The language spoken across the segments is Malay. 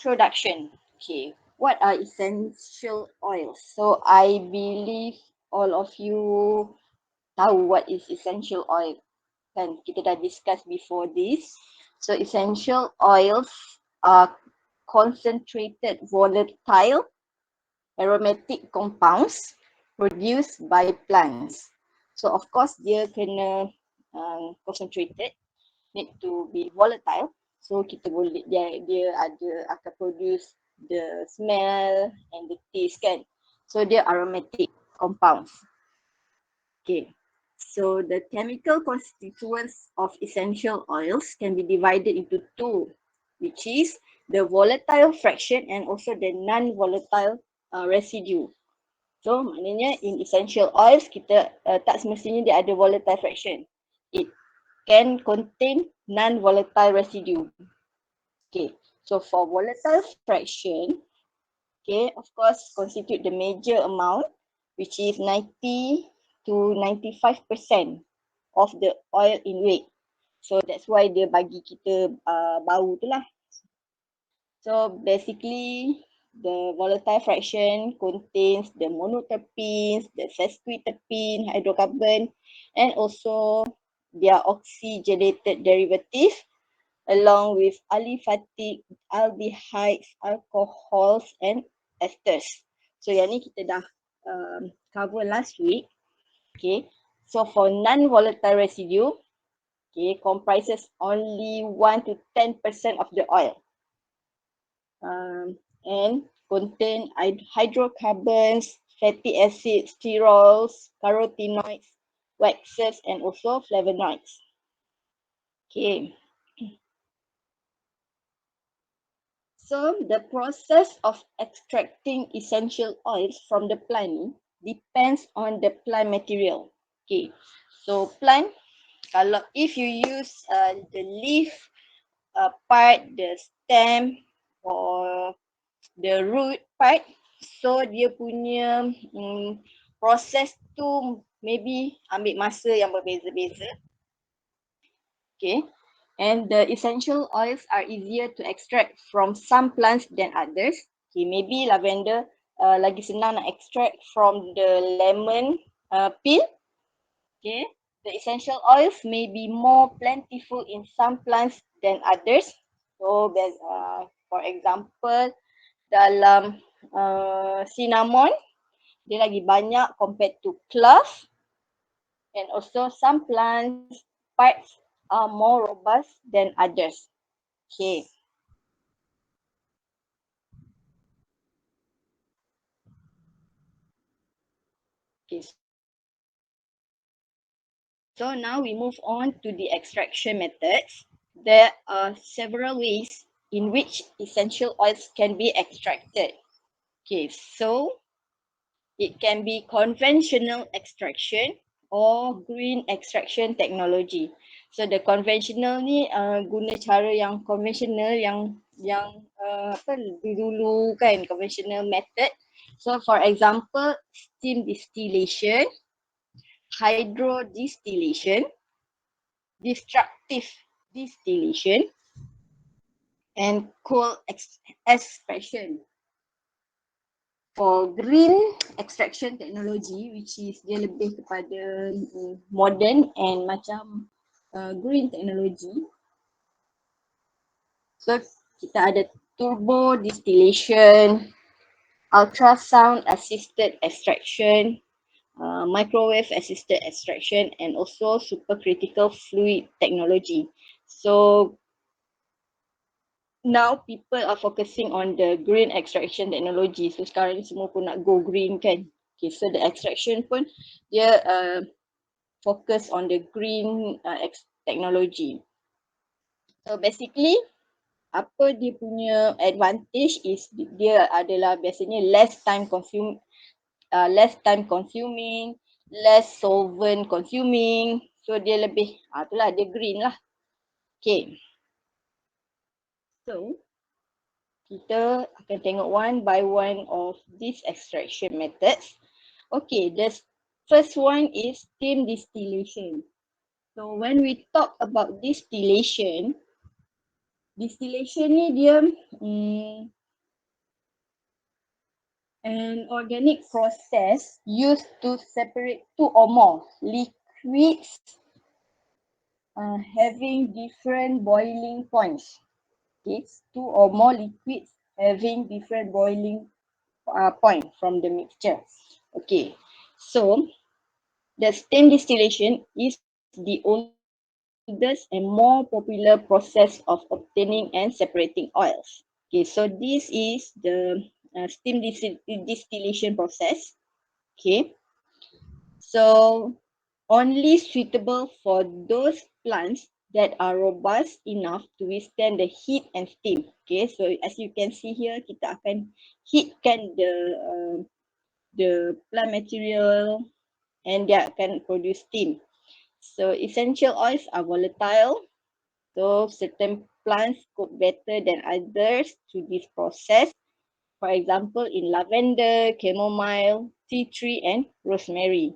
Introduction. Okay, what are essential oils? So I believe all of you tahu what is essential oil. Kan kita dah discuss before this. So essential oils are concentrated volatile aromatic compounds produced by plants. So of course dia kena concentrated, need to be volatile. So kita boleh dia akan produce the smell and the taste kan. So dia aromatic compounds. Okay. So the chemical constituents of essential oils can be divided into two, which is the volatile fraction and also the non-volatile residue. So maknanya in essential oils kita tak semestinya dia ada volatile fraction. It can contain non-volatile residue. Okay, so for volatile fraction, okay, of course constitute the major amount, which is 90 to 95% of the oil in weight. So that's why dia bagi kita bau tu lah. So basically the volatile fraction contains the monoterpenes, the sesquiterpene, hydrocarbon, and also their oxygenated derivative along with aliphatic, aldehydes, alcohols and esters. So yang ni kita dah cover last week. Okay, so for non-volatile residue, okay, comprises only 1 to 10% of the oil. And contain hydrocarbons, fatty acids, sterols, carotenoids, waxes, and also flavonoids. Okay. So the process of extracting essential oils from the plant depends on the plant material. Okay. So plant, kalau if you use the leaf part, the stem or the root part, so dia punya proses tu maybe ambil masa yang berbeza-beza. Okay. And the essential oils are easier to extract from some plants than others. Okay, maybe lavender lagi senang nak extract from the lemon peel. Okay, the essential oils may be more plentiful in some plants than others. So, for example, dalam cinnamon, dia lagi banyak compared to clove. And also some plants parts are more robust than others. Okay. Okay. So now we move on to the extraction methods. There are several ways in which essential oils can be extracted. Okay, so it can be conventional extraction or green extraction technology. So the conventional ni guna cara yang conventional yang apa dulu kan, conventional method. So for example, steam distillation, hydrodistillation, destructive distillation, and cold extraction. For green extraction technology, which is dia lebih kepada modern and macam green technology. So kita ada turbo distillation, ultrasound assisted extraction, microwave assisted extraction, and also supercritical fluid technology. So now people are focusing on the green extraction technology. So sekarang ni semua pun nak go green kan. Okay, so the extraction pun dia focus on the green technology. So basically apa dia punya advantage is dia adalah biasanya less time consuming, less solvent consuming. So dia lebih itulah dia green lah. Okay. So kita akan tengok one by one of these extraction methods. Okay, the first one is steam distillation. So when we talk about distillation, Distillation ni dia an organic process used to separate two or more liquids having different boiling points. Okay, two or more liquids having different boiling point from the mixture. Okay, so the steam distillation is the oldest and more popular process of obtaining and separating oils. Okay, so this is the steam distillation process. Okay, so only suitable for those plants that are robust enough to withstand the heat and steam. Okay, so as you can see here, kita akan heatkan the plant material and dia akan produce steam. So essential oils are volatile. So certain plants cope better than others through this process. For example, in lavender, chamomile, tea tree and rosemary.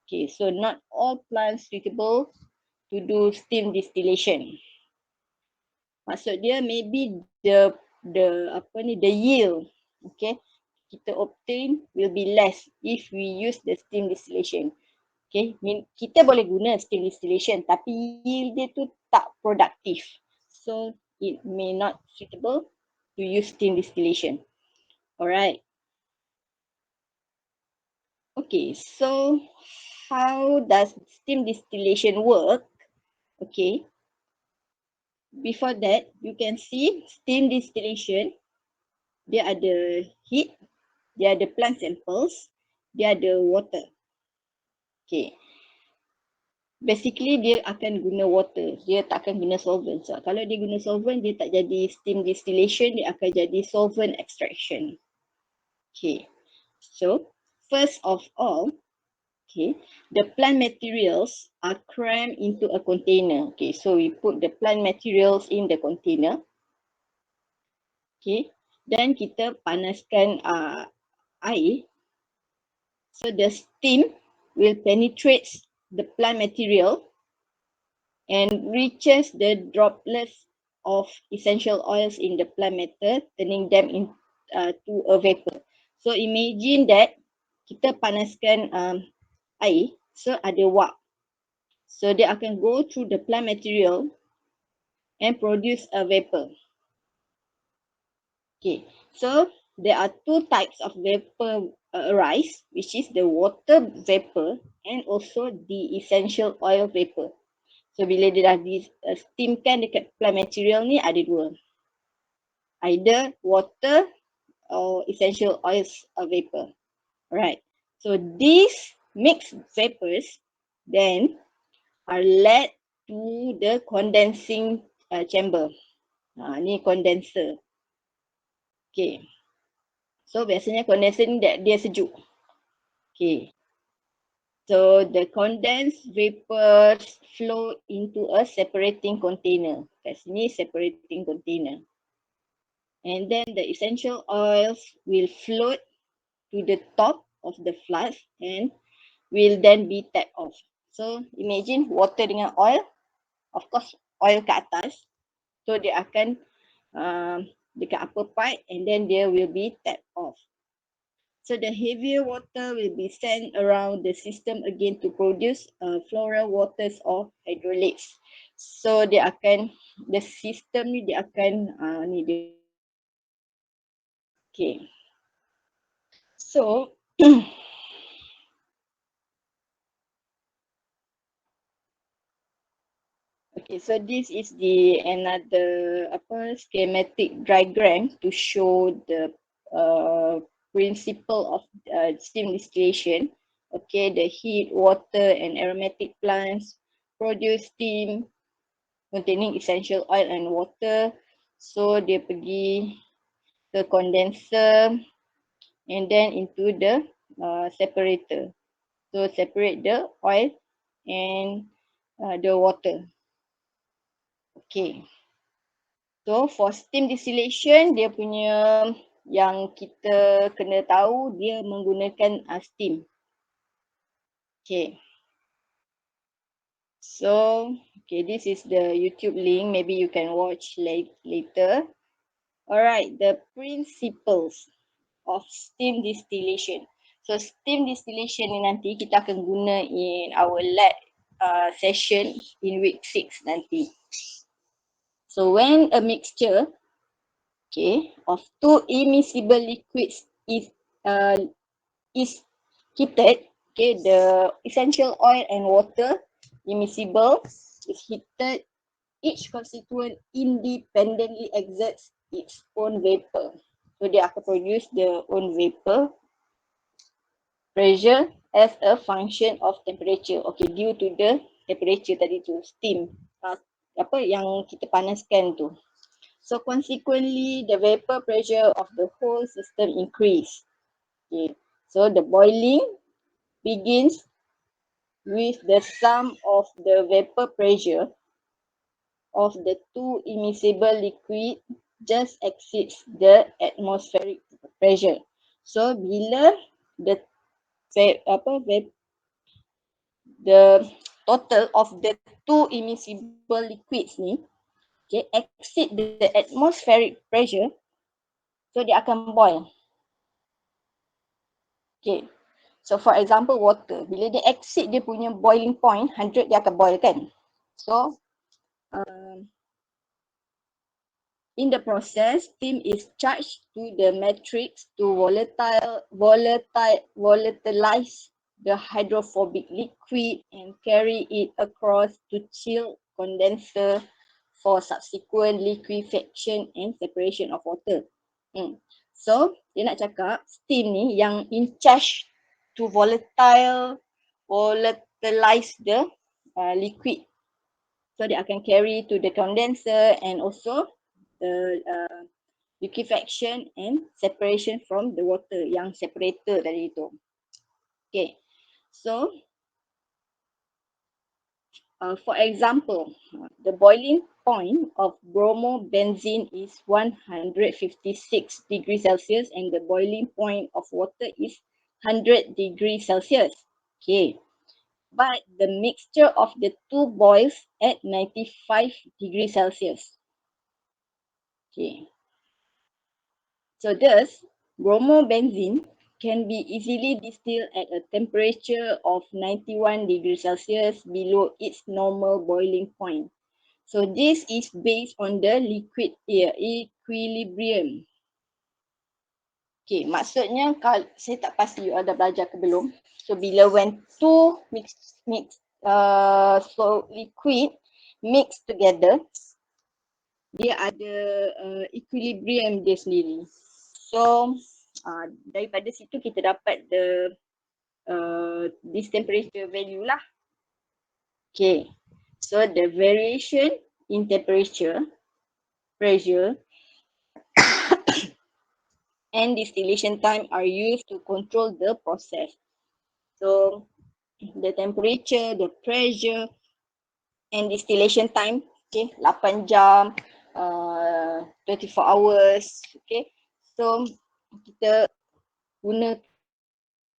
Okay, so not all plants suitable to do steam distillation. Maksud dia maybe the yield, okay, kita obtain will be less if we use the steam distillation. Okay, kita boleh guna steam distillation tapi yield dia tu tak produktif. So it may not suitable to use steam distillation. Alright. Okay, so how does steam distillation work? Okay, before that you can see steam distillation, dia ada heat, dia ada plant samples, dia ada water. Okay, basically dia akan guna water, dia tak akan guna solvent. So kalau dia guna solvent, dia tak jadi steam distillation, dia akan jadi solvent extraction. Okay, so first of all, okay, the plant materials are crammed into a container. Okay, so we put the plant materials in the container. Okay, dan kita panaskan air. So the steam will penetrate the plant material and reaches the droplets of essential oils in the plant matter, turning them into a vapor. So imagine that kita panaskan air, so ada wap. So dia akan go through the plant material and produce a vapor. Okay, so there are two types of vapor arise, which is the water vapor and also the essential oil vapor. So bila dia dah steamkan dekat plant material ni ada dua. Either water or essential oils vapor. Alright, so these mixed vapors then are led to the condensing chamber. Ni condenser. Okay, so biasanya condenser ni dia sejuk. Okay, so the condensed vapors flow into a separating container. Kat sini separating container. And then the essential oils will float to the top of the flask and will then be tapped off. So imagine water dengan oil, of course oil kat atas. So dia akan dekat upper pipe and then there will be tapped off. So the heavier water will be sent around the system again to produce floral waters or hydrolytes. So dia akan, the system ni dia akan ni dia. Okay. So okay, so this is the another schematic diagram to show the principle of steam distillation. Okay, the heat, water and aromatic plants produce steam containing essential oil and water. So dia pergi ke condenser and then into the separator. So separate the oil and the water. Okay. So for steam distillation, dia punya yang kita kena tahu dia menggunakan steam. Okay. So Okay, this is the YouTube link. Maybe you can watch later. Alright, the principles of steam distillation. So steam distillation ni nanti kita akan guna in our lab session in week 6 nanti. So when a mixture, okay, of two immiscible liquids is heated, okay, the essential oil and water immiscible is heated, each constituent independently exerts its own vapor. So dia akan produce their own vapor pressure as a function of temperature. Okay, due to the temperature tadi tu, steam. Apa yang kita panaskan tu. So consequently, the vapor pressure of the whole system increase. Okay, so the boiling begins with the sum of the vapor pressure of the two immiscible liquid just exceeds the atmospheric pressure. So bila the total of the two immiscible liquids ni, okay, exceed the atmospheric pressure, so dia akan boil. Okay, so for example water, bila dia exceed dia punya boiling point 100, dia akan boil kan. So in the process, steam is charged to the matrix to volatilize the hydrophobic liquid and carry it across to chill condenser for subsequent liquefaction and separation of water. So, dia nak cakap steam ni yang in charge to volatilize the liquid. So, dia akan carry to the condenser and also the liquefaction and separation from the water, yang separator tadi tu. Okay, so for example, the boiling point of bromobenzene is 156 degrees Celsius and the boiling point of water is 100 degrees Celsius. Okay, but the mixture of the two boils at 95 degrees Celsius. Okay, so thus bromobenzene can be easily distilled at a temperature of 91 degrees Celsius below its normal boiling point. So this is based on the liquid air equilibrium. Okay, maksudnya kalau saya tak pasti you ada belajar ke belum. So bila when two liquid mix together, dia ada equilibrium dia sendiri. So daripada situ kita dapat the this temperature value lah. Okay, so the variation in temperature, pressure and distillation time are used to control the process. So the temperature, the pressure and distillation time, okay, 8 jam, 24 hours, okay. So kita guna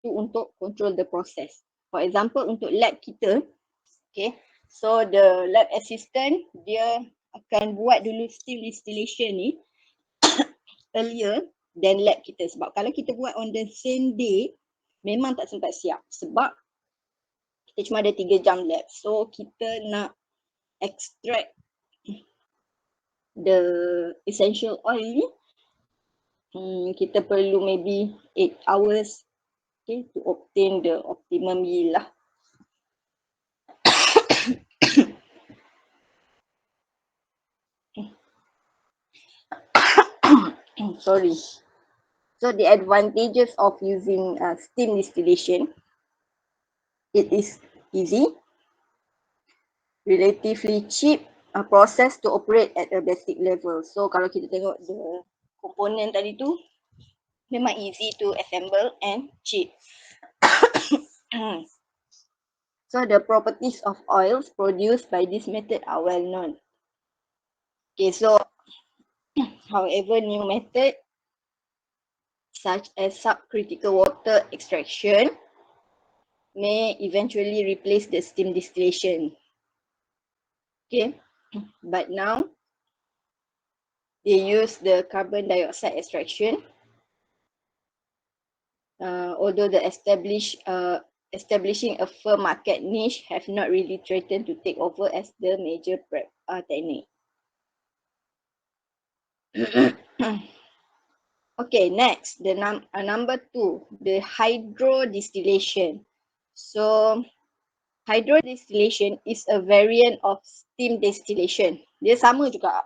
untuk control the process. For example, untuk lab kita, okay, so the lab assistant dia akan buat dulu steam distillation ni earlier than lab kita. Sebab kalau kita buat on the same day, memang tak sempat siap. Sebab kita cuma ada 3 jam lab. So kita nak extract the essential oil ni, kita perlu maybe 8 hours, okay, to obtain the optimum yield lah. Sorry. So the advantages of using steam distillation, it is easy, relatively cheap, process to operate at a basic level. So kalau kita tengok the component tadi tu, memang easy to assemble and cheap. So the properties of oils produced by this method are well known. Okay, so however, new method such as subcritical water extraction may eventually replace the steam distillation. Okay, but now they use the carbon dioxide extraction. Although the establishing a firm market niche have not really threatened to take over as the major technique. Okay, next, the number 2, the hydro distillation. So hydro distillation is a variant of steam distillation. Dia sama juga,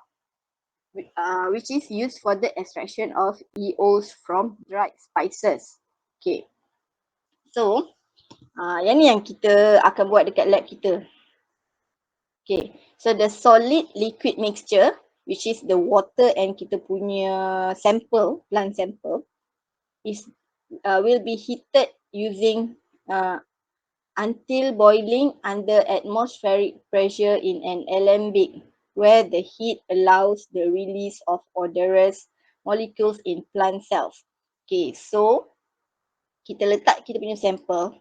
which is used for the extraction of EOs from dried spices. Okay, so yang ni yang kita akan buat dekat lab kita. Okay, so the solid liquid mixture, which is the water and kita punya sample, plant sample, is will be heated using until boiling under atmospheric pressure in an alembic, where the heat allows the release of odorous molecules in plant cells. Okay, so kita letak kita punya sample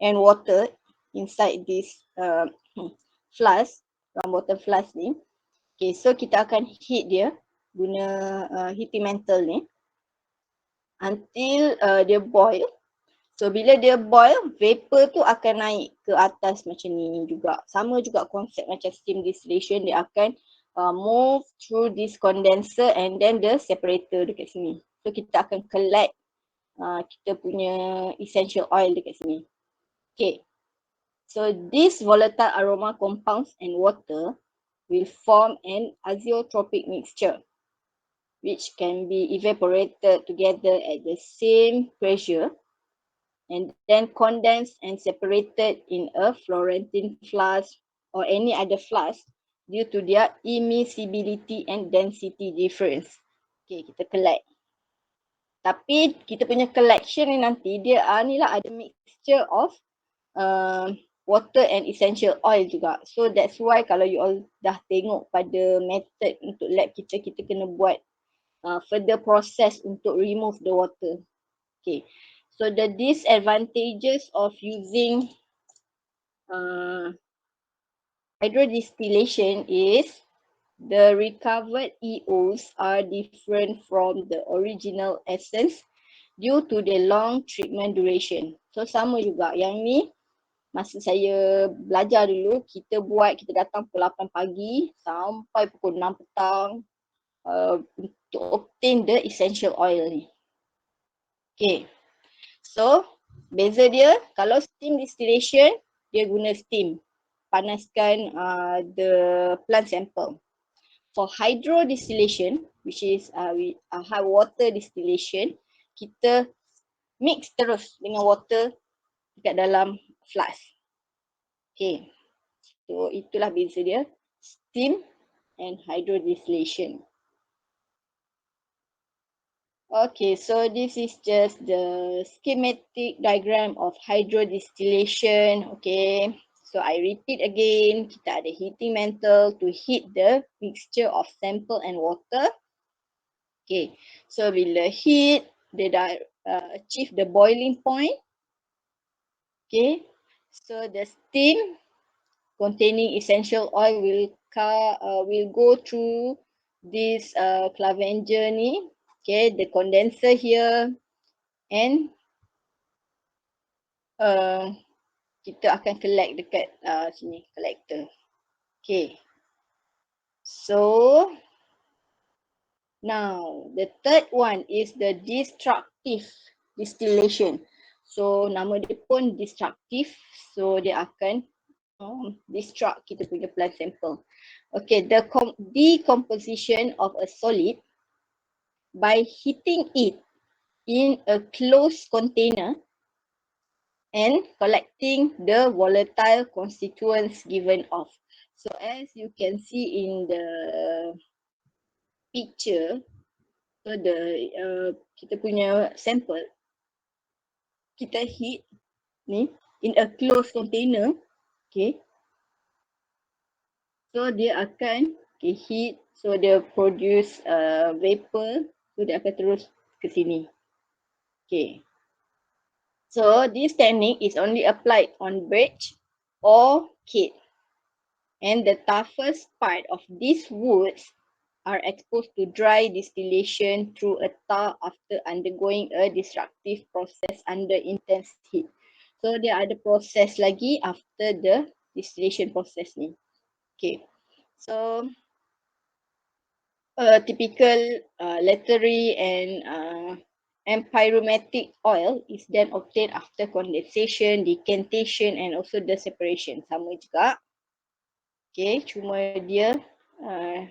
and water inside this flask, round bottom flask ni. Okay, so kita akan heat dia guna heating mantle ni until dia boil. So bila dia boil, vapor tu akan naik ke atas macam ni juga. Sama juga konsep macam steam distillation, dia akan move through this condenser and then the separator dekat sini. So kita akan collect kita punya essential oil dekat sini. Okay. So these volatile aroma compounds and water will form an azeotropic mixture, which can be evaporated together at the same pressure and then condensed and separated in a Florentine flask or any other flask due to their immiscibility and density difference. Okay, kita collect. Tapi kita punya collection ni nanti dia ni lah ada mixture of water and essential oil juga. So that's why kalau you all dah tengok pada method untuk lab kita, kita kena buat further process untuk remove the water. Okay. So the disadvantages of using hydrodistillation is the recovered EOs are different from the original essence due to the long treatment duration. So sama juga yang ni masa saya belajar dulu, kita datang pukul 8 pagi sampai pukul 6 petang untuk obtain the essential oil ni. Okay. So, beza dia, kalau steam distillation, dia guna steam. Panaskan the plant sample. For hydro distillation, which is high water distillation, kita mix terus dengan water dekat dalam flask. Okay. So, itulah beza dia. Steam and hydro distillation. Okay, so this is just the schematic diagram of hydrodistillation. Okay, so I repeat again, kita ada heating mantle to heat the mixture of sample and water. Okay, so bila heat, dia dah achieve the boiling point. Okay, so the steam containing essential oil will go through this clavenger ni. Okay, the condenser here and kita akan collect dekat sini, collector. Okay. So, now the third one is the destructive distillation. So, nama dia pun destructive. So, dia akan destruct kita punya plant sample. Okay, the decomposition of a solid by heating it in a closed container and collecting the volatile constituents given off. So as you can see in the picture, so kita punya sample, kita heat ni in a closed container, okay. So dia akan heat, so dia produce vapor, so dia akan terus ke sini. Okay. So this technique is only applied on birch or kit. And the toughest part of these woods are exposed to dry distillation through a tar after undergoing a destructive process under intense heat. So dia ada proses lagi after the distillation process ni. Okay. So typical laterite and pyromatic oil is then obtained after condensation, decantation and also the separation. Sama juga. Okay, cuma dia uh,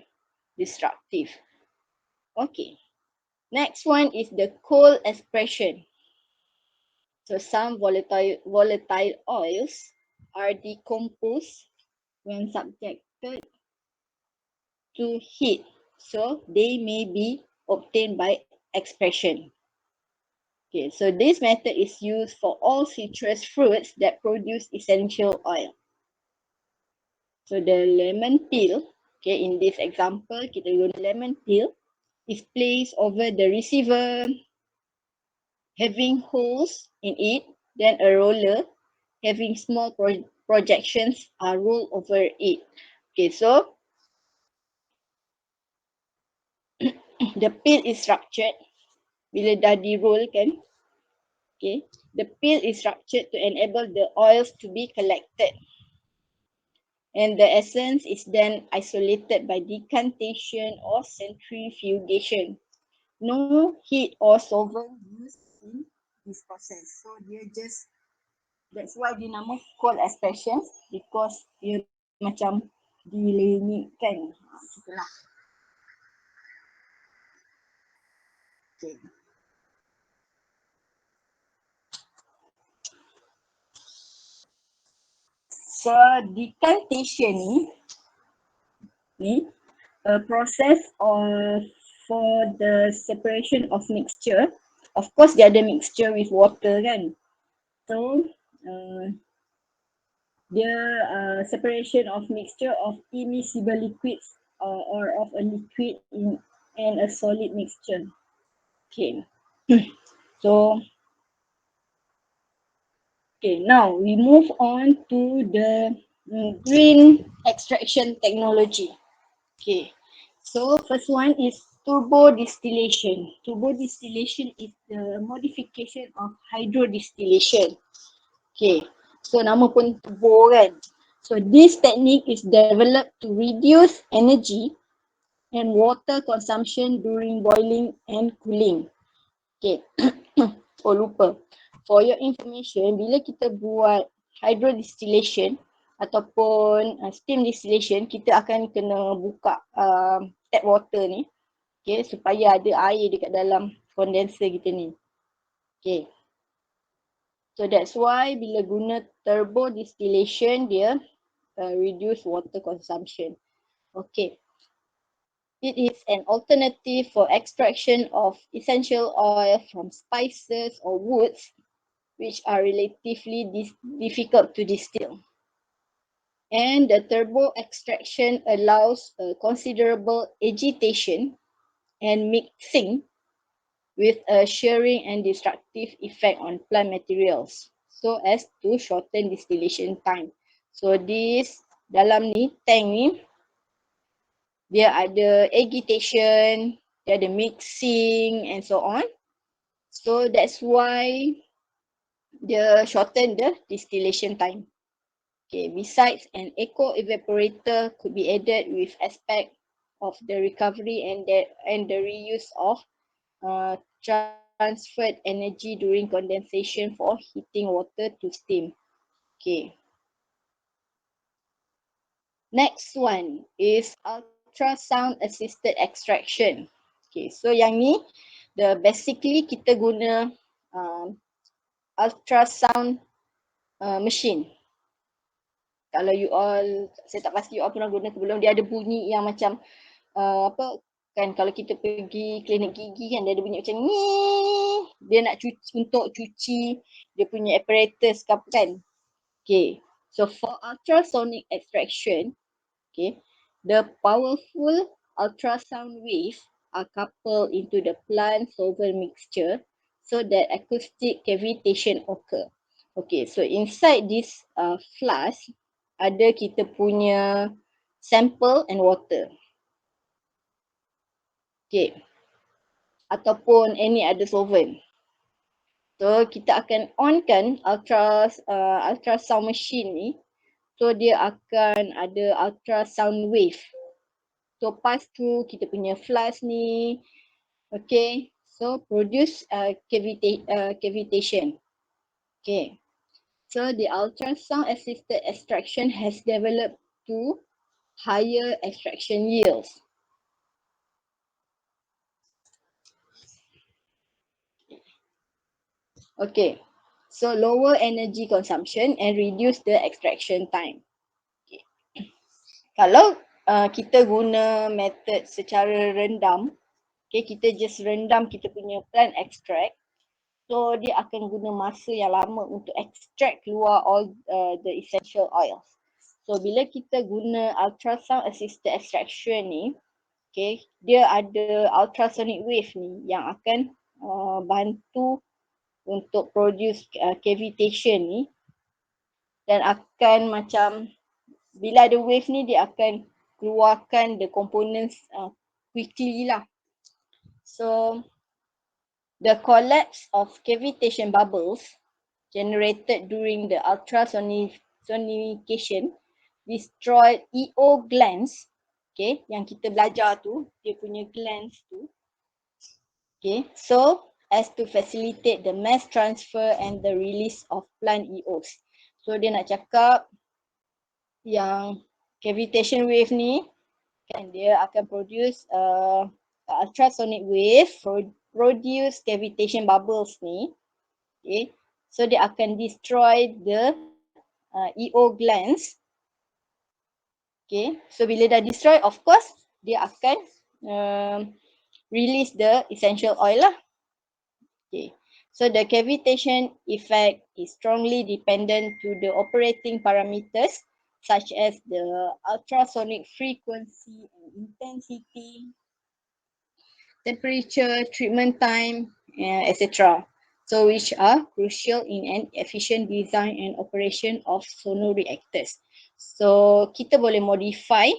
destructive. Okay. Next one is the cold expression. So some volatile oils are decomposed when subjected to heat. So they may be obtained by expression. Okay, so this method is used for all citrus fruits that produce essential oil. So the lemon peel, okay, in this example, kita guna lemon peel, is placed over the receiver, having holes in it, then a roller having small projections are rolled over it. Okay, so the peel is structured bila dah di roll kan. Okay, the peel is structured to enable the oils to be collected. And the essence is then isolated by decantation or centrifugation. No heat or solvent used in this process. So dia just, that's why dia nama cold expression, because dia macam dilenyitkan. Itulah. Okay. So decantation ni a process of for the separation of mixture. Of course dia ada mixture with water kan. So dia separation of mixture of immiscible liquids or of a liquid in and a solid mixture. Okay. So okay, now we move on to the green extraction technology. Okay, so first one is turbo distillation. Turbo distillation is the modification of hydro distillation. Okay, so nama pun turbo kan. So this technique is developed to reduce energy and water consumption during boiling and cooling. Okay, oh lupa. For your information, bila kita buat hydro distillation ataupun steam distillation, kita akan kena buka tap water ni, okay, supaya ada air dekat dalam condenser kita ni. Okay. So that's why bila guna turbo distillation, dia reduce water consumption. Okay. It is an alternative for extraction of essential oil from spices or woods which are relatively difficult to distill. And the turbo extraction allows a considerable agitation and mixing with a shearing and destructive effect on plant materials so as to shorten distillation time. So this dalam ni, tank ni, dia ada agitation, dia ada mixing and so on. So that's why dia shorten the distillation time. Okay, besides an eco evaporator could be added with aspect of the recovery and the reuse of transferred energy during condensation for heating water to steam. Okay. Next one is ultrasound assisted extraction. Okay, so yang ni, basically kita guna ultrasound machine. Kalau you all, saya tak pasti you all pernah guna ke belum, dia ada bunyi yang macam apa kan, kalau kita pergi klinik gigi kan, dia ada bunyi macam ni, dia nak cuci, untuk cuci dia punya apparatus ke apa kan. Okay, so for ultrasonic extraction, okay, the powerful ultrasound waves are coupled into the plant solvent mixture so that acoustic cavitation occur. Okay, so inside this flask ada kita punya sample and water. Okay. Ataupun any other solvent. So kita akan onkan ultrasound machine ni. So dia akan ada ultrasound wave. So pass through kita punya flask ni. Okay. So produce cavitation. Okay. So the ultrasound assisted extraction has developed to higher extraction yields. Okay. So lower energy consumption and reduce the extraction time. Okay. Kalau kita guna method secara rendam, okay, kita just rendam kita punya plant extract, so dia akan guna masa yang lama untuk extract keluar all the essential oils. So bila kita guna ultrasound assisted extraction ni, okay, dia ada ultrasonic wave ni yang akan bantu untuk produce cavitation ni, dan akan macam bila ada wave ni dia akan keluarkan the components quickly lah. So the collapse of cavitation bubbles generated during the ultrasonication destroyed EO glands, okay, yang kita belajar tu, dia punya glands tu. Okay, so as to facilitate the mass transfer and the release of plant EOs. So dia nak cakap yang cavitation wave ni kan dia akan produce ultrasonic wave, produce cavitation bubbles ni. Okay, so dia akan destroy the EO glands. Okay, so bila dah destroy, of course dia akan release the essential oil lah. Okay, so the cavitation effect is strongly dependent to the operating parameters such as the ultrasonic frequency and intensity, temperature, treatment time, etc. So which are crucial in an efficient design and operation of sonoreactors. So kita boleh modify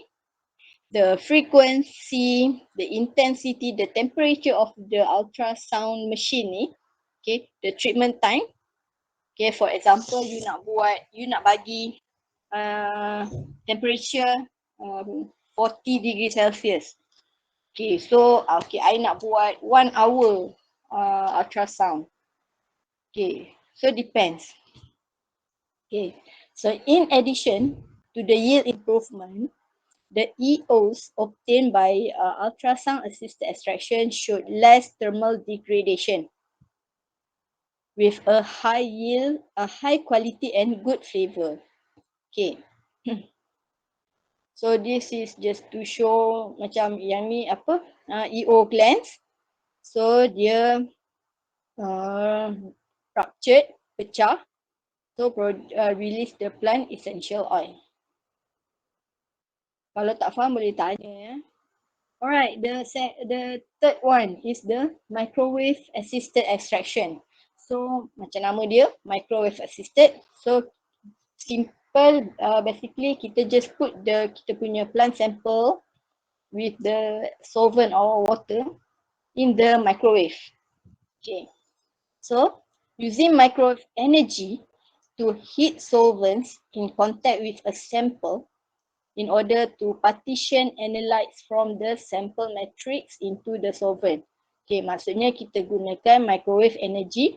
the frequency, the intensity, the temperature of the ultrasound machine ni, okay, the treatment time. Okay, for example, you nak bagi temperature 40 degree Celsius. Okay, so I nak buat 1 hour ultrasound. Okay, so depends. Okay, so in addition to the yield improvement, the EOs obtained by ultrasound assisted extraction showed less thermal degradation with a high yield, a high quality and good flavor. Okay. So this is just to show macam yang ni apa EO glands. So dia ruptured, pecah. So release the plant essential oil. Kalau tak faham boleh tanya ya. Alright, the third one is the microwave assisted extraction. So macam nama dia, microwave assisted. So simple, basically kita just put kita punya plant sample with the solvent or water in the microwave. Okay, so using microwave energy to heat solvents in contact with a sample in order to partition analytes from the sample matrix into the solvent. Okay, maksudnya kita gunakan microwave energy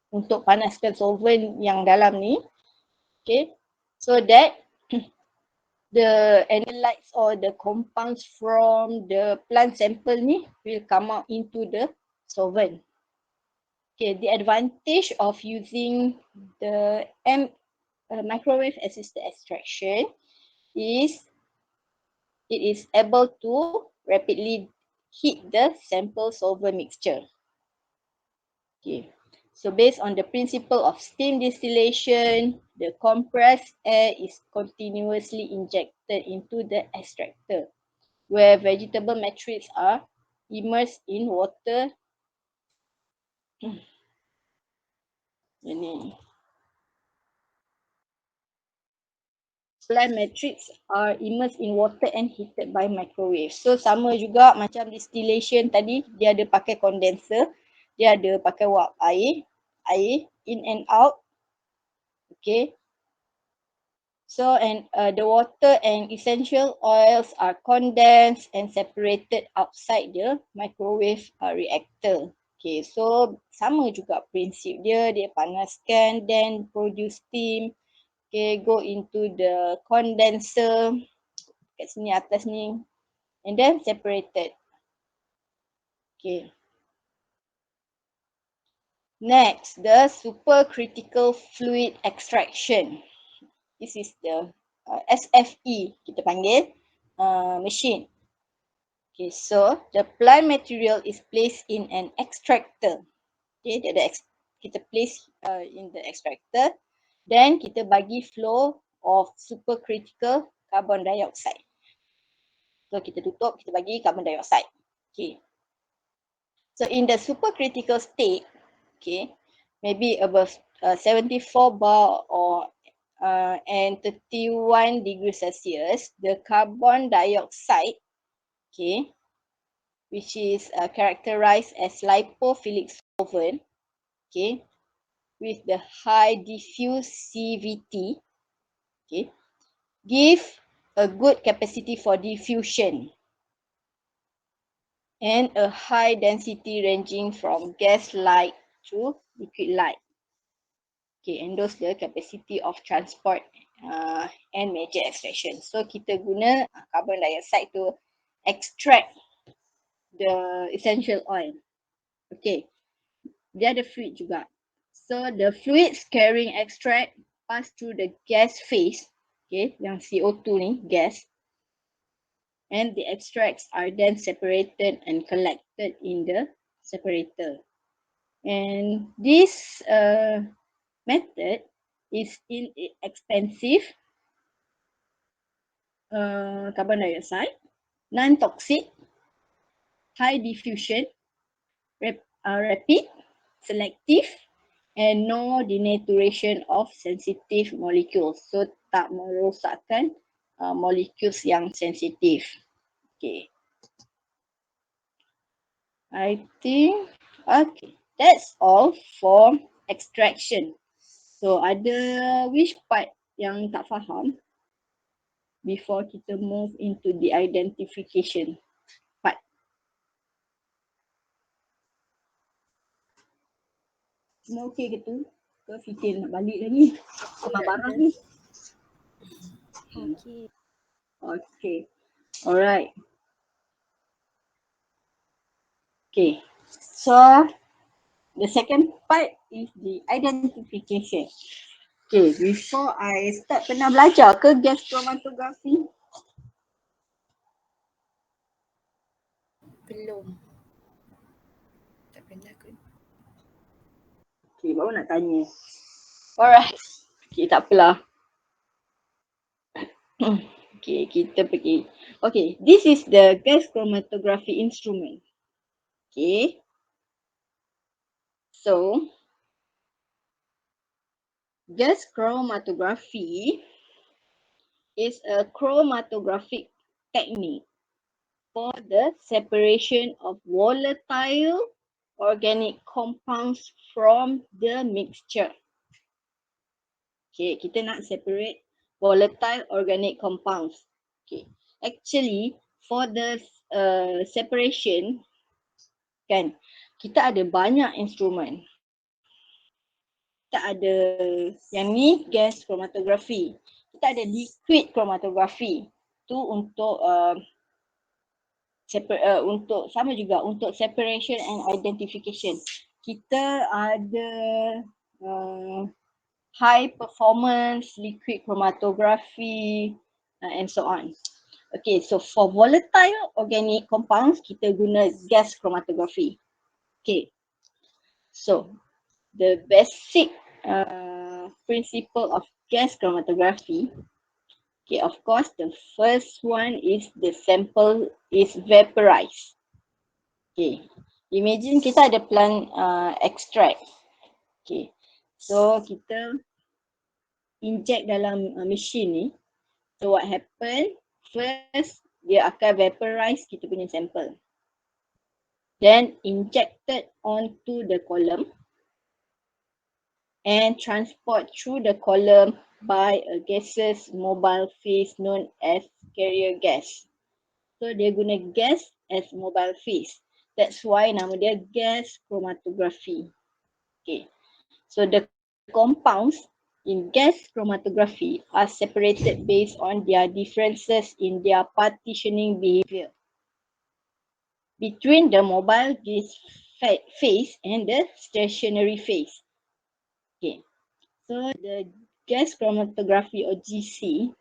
untuk panaskan solvent yang dalam ni. Okay, so that the analytes or the compounds from the plant sample ni will come out into the solvent. Okay, the advantage of using the microwave assisted extraction is it is able to rapidly heat the sample solvent mixture. Okay, so based on the principle of steam distillation, the compressed air is continuously injected into the extractor, where vegetable matrix are immersed in water. Ini. plant matrix are immersed in water and heated by microwave. So sama juga macam distillation tadi, dia ada pakai condenser, dia ada pakai wap air in and out. Okay. So the water and essential oils are condensed and separated outside the microwave reactor. Okay, so sama juga prinsip dia, dia panaskan then produce steam. Okay, go into the condenser kat sini atas ni and then separated. Okay. Next, the supercritical fluid extraction. This is the SFE kita panggil machine. Okay, so the plant material is placed in an extractor. Okay, kita place in the extractor. Then kita bagi flow of supercritical carbon dioxide. So kita tutup, kita bagi carbon dioxide. Okay. So in the supercritical state, okay, maybe above 74 bar or and 31 degrees Celsius, the carbon dioxide, okay, which is characterized as lipophilic solvent, okay, with the high diffusivity, okay, give a good capacity for diffusion and a high density ranging from gas light to liquid light. Okay, and those the capacity of transport and major extraction. So kita guna carbon dioxide to extract the essential oil. Okay, dia ada fluid juga. So the fluids carrying extract pass through the gas phase, okay, yang CO2 ni, gas, and the extracts are then separated and collected in the separator. And this method is inexpensive, carbon dioxide, non-toxic, high diffusion, rapid, selective, and no denaturation of sensitive molecules. So tak merosakkan molecules yang sensitif. Okay. I think, okay, that's all for extraction. So ada which part yang tak faham before kita move into the identification part? Semua okay ke tu? Ke Fitin nak balik lagi? Kemar barang ni? Okay. Okay. Alright. Okay. So the second part is the identification. Okay, before I start, pernah belajar ke gas chromatography? Belum. Tak pernah kot. Okay, baru nak tanya. Alright. Okay, tak apalah. Okay, kita pergi. Okay, this is the gas chromatography instrument. Okay. So, gas chromatography is a chromatographic technique for the separation of volatile organic compounds from the mixture. Okay, kita nak separate volatile organic compounds. Okay, actually for the separation, kan, kita ada banyak instrumen. Kita ada yang ni gas chromatography. Kita ada liquid chromatography. Tu untuk untuk sama juga untuk separation and identification. Kita ada high performance liquid chromatography and so on. Okay, so for volatile organic compounds, kita guna gas chromatography. Okay, so the basic principle of gas chromatography. Okay, of course, the first one is the sample is vaporized. Okay, imagine kita ada plant extract. Okay, so kita inject dalam mesin ni. So what happen? First, dia akan vaporize kita punya sample. Then injected onto the column and transport through the column by a gaseous mobile phase known as carrier gas. So dia guna gas as mobile phase. That's why nama dia gas chromatography. Okay. So the compounds in gas chromatography are separated based on their differences in their partitioning behavior between the mobile gas phase and the stationary phase. Okay. So the gas chromatography or GC,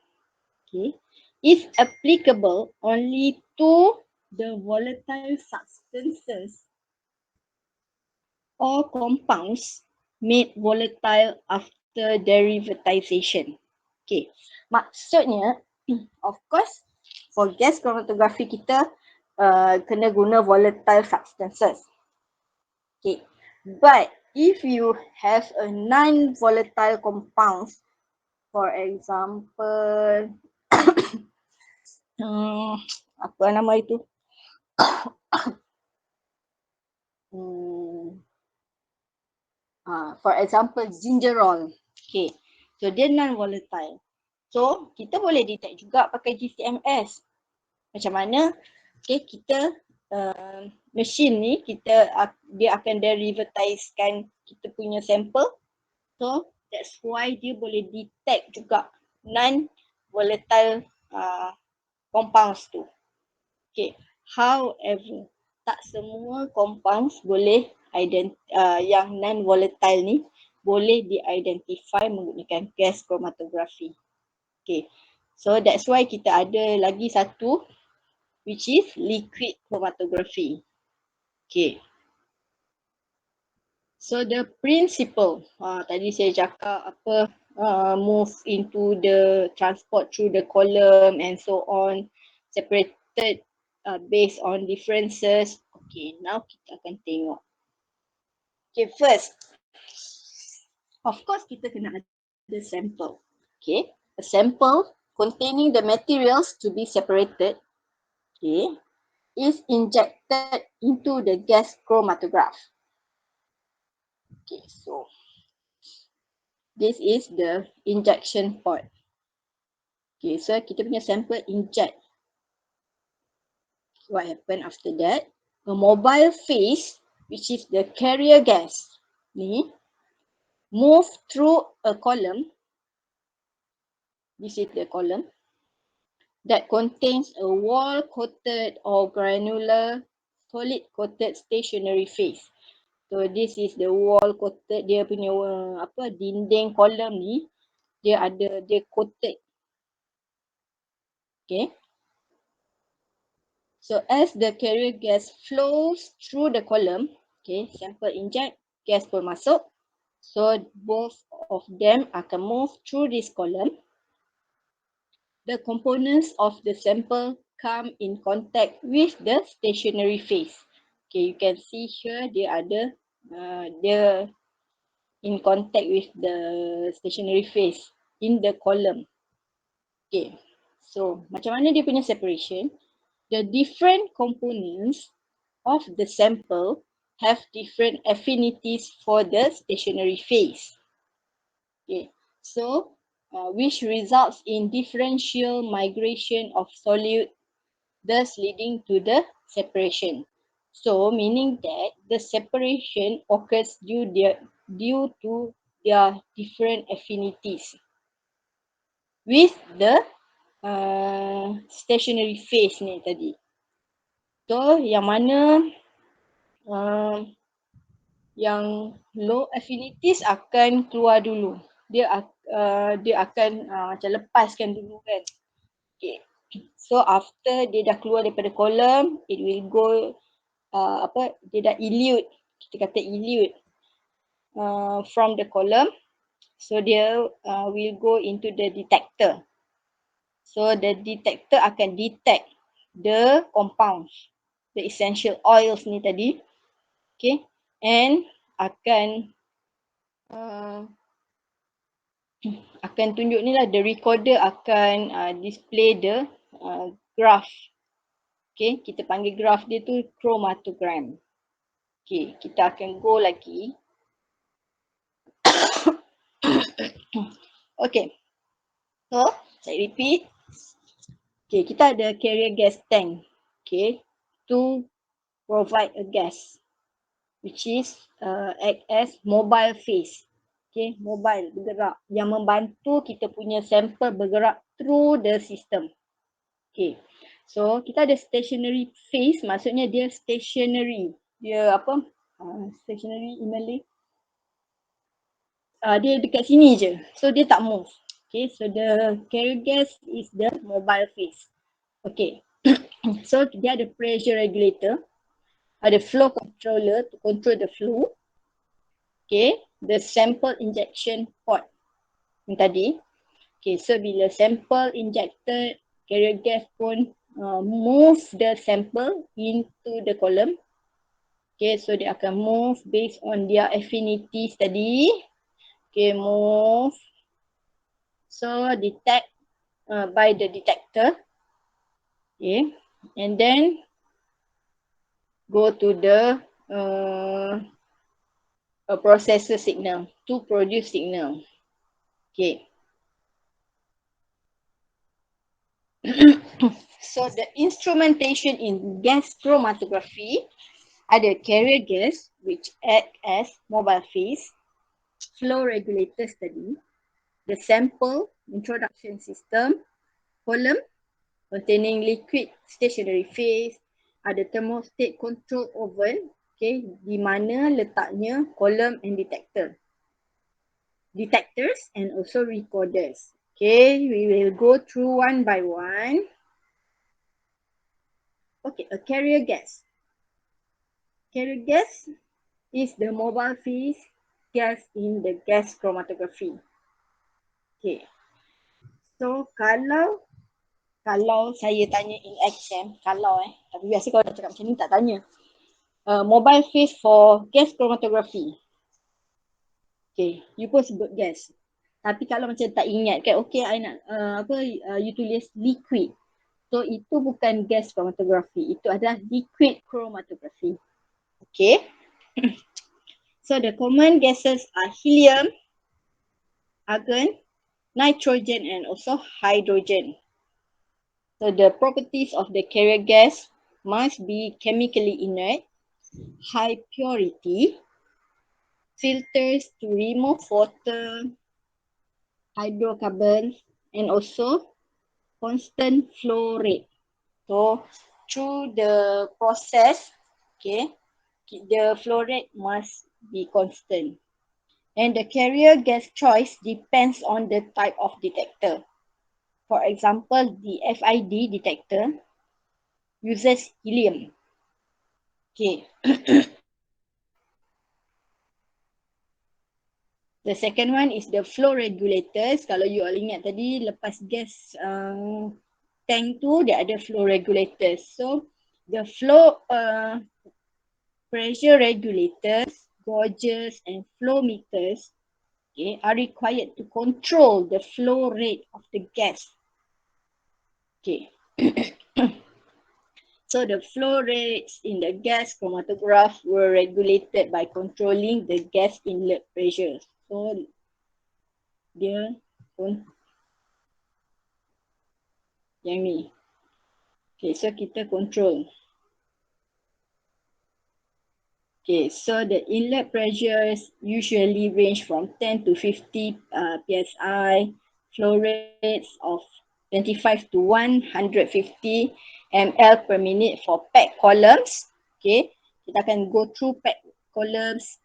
okay, is applicable only to the volatile substances or compounds made volatile after derivatization. Okay, maksudnya of course for gas chromatography kita kena guna volatile substances. Okay, but if you have a non-volatile compounds, for example, apa nama itu? For example, gingerol. Okay, so dia non-volatile. So, kita boleh detect juga pakai GCMS. Macam mana? Okay, kita mesin ni, dia akan derivatizekan kita punya sample. So, that's why dia boleh detect juga non-volatile compounds tu. Okay, however, tak semua compounds boleh yang non-volatile ni boleh di-identify menggunakan gas chromatography. Okay, so that's why kita ada lagi satu which is liquid chromatography. Okay, so the principle, tadi saya cakap apa, move into the transport through the column and so on, separated based on differences. Okay, now kita akan tengok. Okay, first, of course kita kena ada sample. Okay, a sample containing the materials to be separated, okay, is injected into the gas chromatograph. Okay, so this is the injection part. Okay, so kita punya sample inject. What happened after that? A mobile phase, which is the carrier gas, ni move through a column. This is the column that contains a wall-coated or granular solid-coated stationary phase. So this is the wall-coated, dia punya dinding kolom ni, dia coated. Okay. So as the carrier gas flows through the column, okay, sample inject, gas pun masuk. So both of them akan move through this column. The components of the sample come in contact with the stationary phase. Okay, you can see here dia ada dia in contact with the stationary phase in the column. Okay, so macam mana dia punya separation? The different components of the sample have different affinities for the stationary phase. Okay, so which results in differential migration of solute, thus leading to the separation. So meaning that the separation occurs due to their different affinities with the stationary phase ni tadi. So yang mana yang low affinities akan keluar dulu. Dia akan macam lepaskan dulu kan. Okay. So after dia dah keluar daripada kolom, it will go dia dah elute. Kita kata elute from the column. So dia will go into the detector. So the detector akan detect the compounds, the essential oils ni tadi. Okay, and akan akan tunjuk ni lah, the recorder akan display the graph. Okay, kita panggil graph dia tu chromatogram. Okay, kita akan go lagi. Okay, so saya repeat. Okay, kita ada carrier gas tank. Okay, to provide a gas, which is act as mobile phase. Okay, mobile, bergerak, yang membantu kita punya sampel bergerak through the system. Okay, so kita ada stationary phase, maksudnya dia stationary. Dia apa? Stationary in Malay. Dia dekat sini je, so dia tak move. Okay, so the carrier gas is the mobile phase. Okay, so dia ada pressure regulator, ada flow controller to control the flow. Okay, the sample injection port yang tadi. Okay, so bila sample injected, carrier gas pun move the sample into the column. Okay, so dia akan move based on their affinities tadi. Okay, move. So detect by the detector. Okay, and then go to the a processor signal to produce signal. Okay. So the instrumentation in gas chromatography ada carrier gas which act as mobile phase, flow regulators tadi, the sample introduction system, column containing liquid stationary phase, ada thermostat control oven, okay, di mana letaknya column and detectors and also recorders. Okay, we will go through one by one. Okay, a carrier gas. Carrier gas is the mobile phase gas in the gas chromatography. Okay, so kalau saya tanya in exam, tapi biasa kalau dah cakap macam ni tak tanya. Mobile phase for gas chromatography. Okay, you pun sebut gas. Tapi kalau macam tak ingat kan, okay, I nak you tulis liquid. So itu bukan gas chromatography, itu adalah liquid chromatography. Okay. So the common gases are helium, argon, nitrogen and also hydrogen. So the properties of the carrier gas must be chemically inert, high purity, filters to remove water, hydrocarbons, and also constant flow rate. So through the process, okay, the flow rate must be constant. And the carrier gas choice depends on the type of detector. For example, the FID detector uses helium. Okay. The second one is the flow regulators. Kalau you all ingat tadi, lepas gas tank tu, dia ada flow regulators. So, the flow pressure regulators, gauges and flow meters, okay, are required to control the flow rate of the gas. Okay. So the flow rates in the gas chromatograph were regulated by controlling the gas inlet pressure. So dia pun yang ni. Okay, so kita control. Okay, so the inlet pressures usually range from 10 to 50 psi, flow rates of 25 to 150 ml per minute for packed columns. Okay, kita akan go through packed columns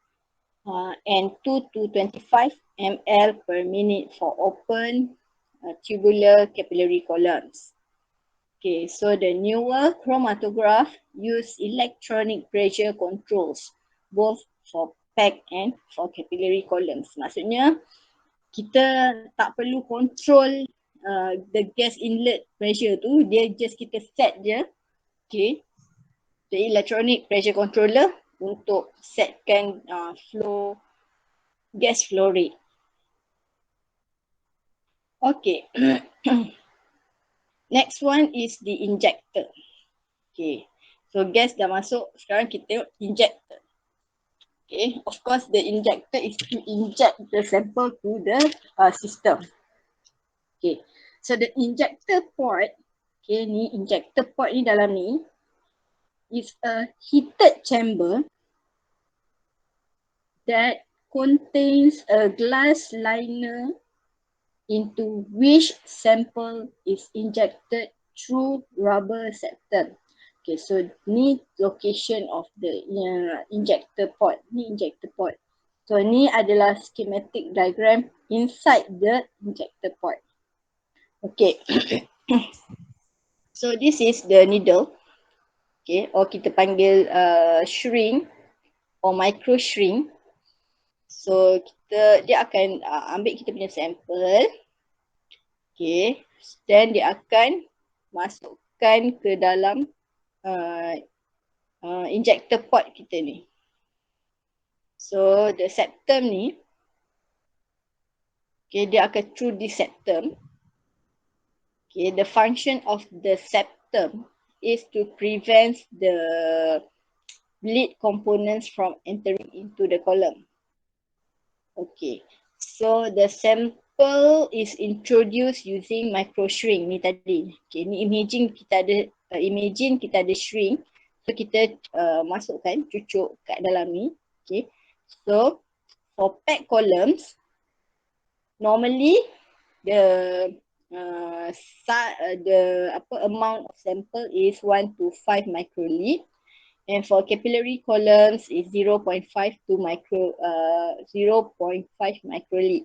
and 2 to 25 ml per minute for open tubular capillary columns. Okay, so the newer chromatograph use electronic pressure controls both for pack and for capillary columns. Maksudnya kita tak perlu control the gas inlet pressure tu, dia just kita set je. Okay, the electronic pressure controller untuk setkan gas flow rate. Okay. Next one is the injector. Okay. So gas dah masuk, sekarang kita tengok injector. Okay. Of course, the injector is to inject the sample to the system. Okay. So the injector port, okay, ni injector port ni dalam ni is a heated chamber that contains a glass liner into which sample is injected through rubber septum. Okay, so ni location of the injector port. Ni injector port. So ni adalah schematic diagram inside the injector port. Okay. So this is the needle. Okay, or kita panggil shrink or micro shrink. So dia akan ambil kita punya sampel. Okay, then dia akan masukkan ke dalam injector port kita ni. So the septum ni, okay, dia akan through this septum. Okay, the function of the septum is to prevent the lead components from entering into the column. Okay, so the sample is introduced using micro shrink ni tadi. Okay, ni imagine kita ada shrink. So kita masukkan, cucuk kat dalam ni. Okay, so for packed columns, normally the amount of sample is 1 to 5 microliter. And for capillary columns is 0.5 to 0.5 microliter.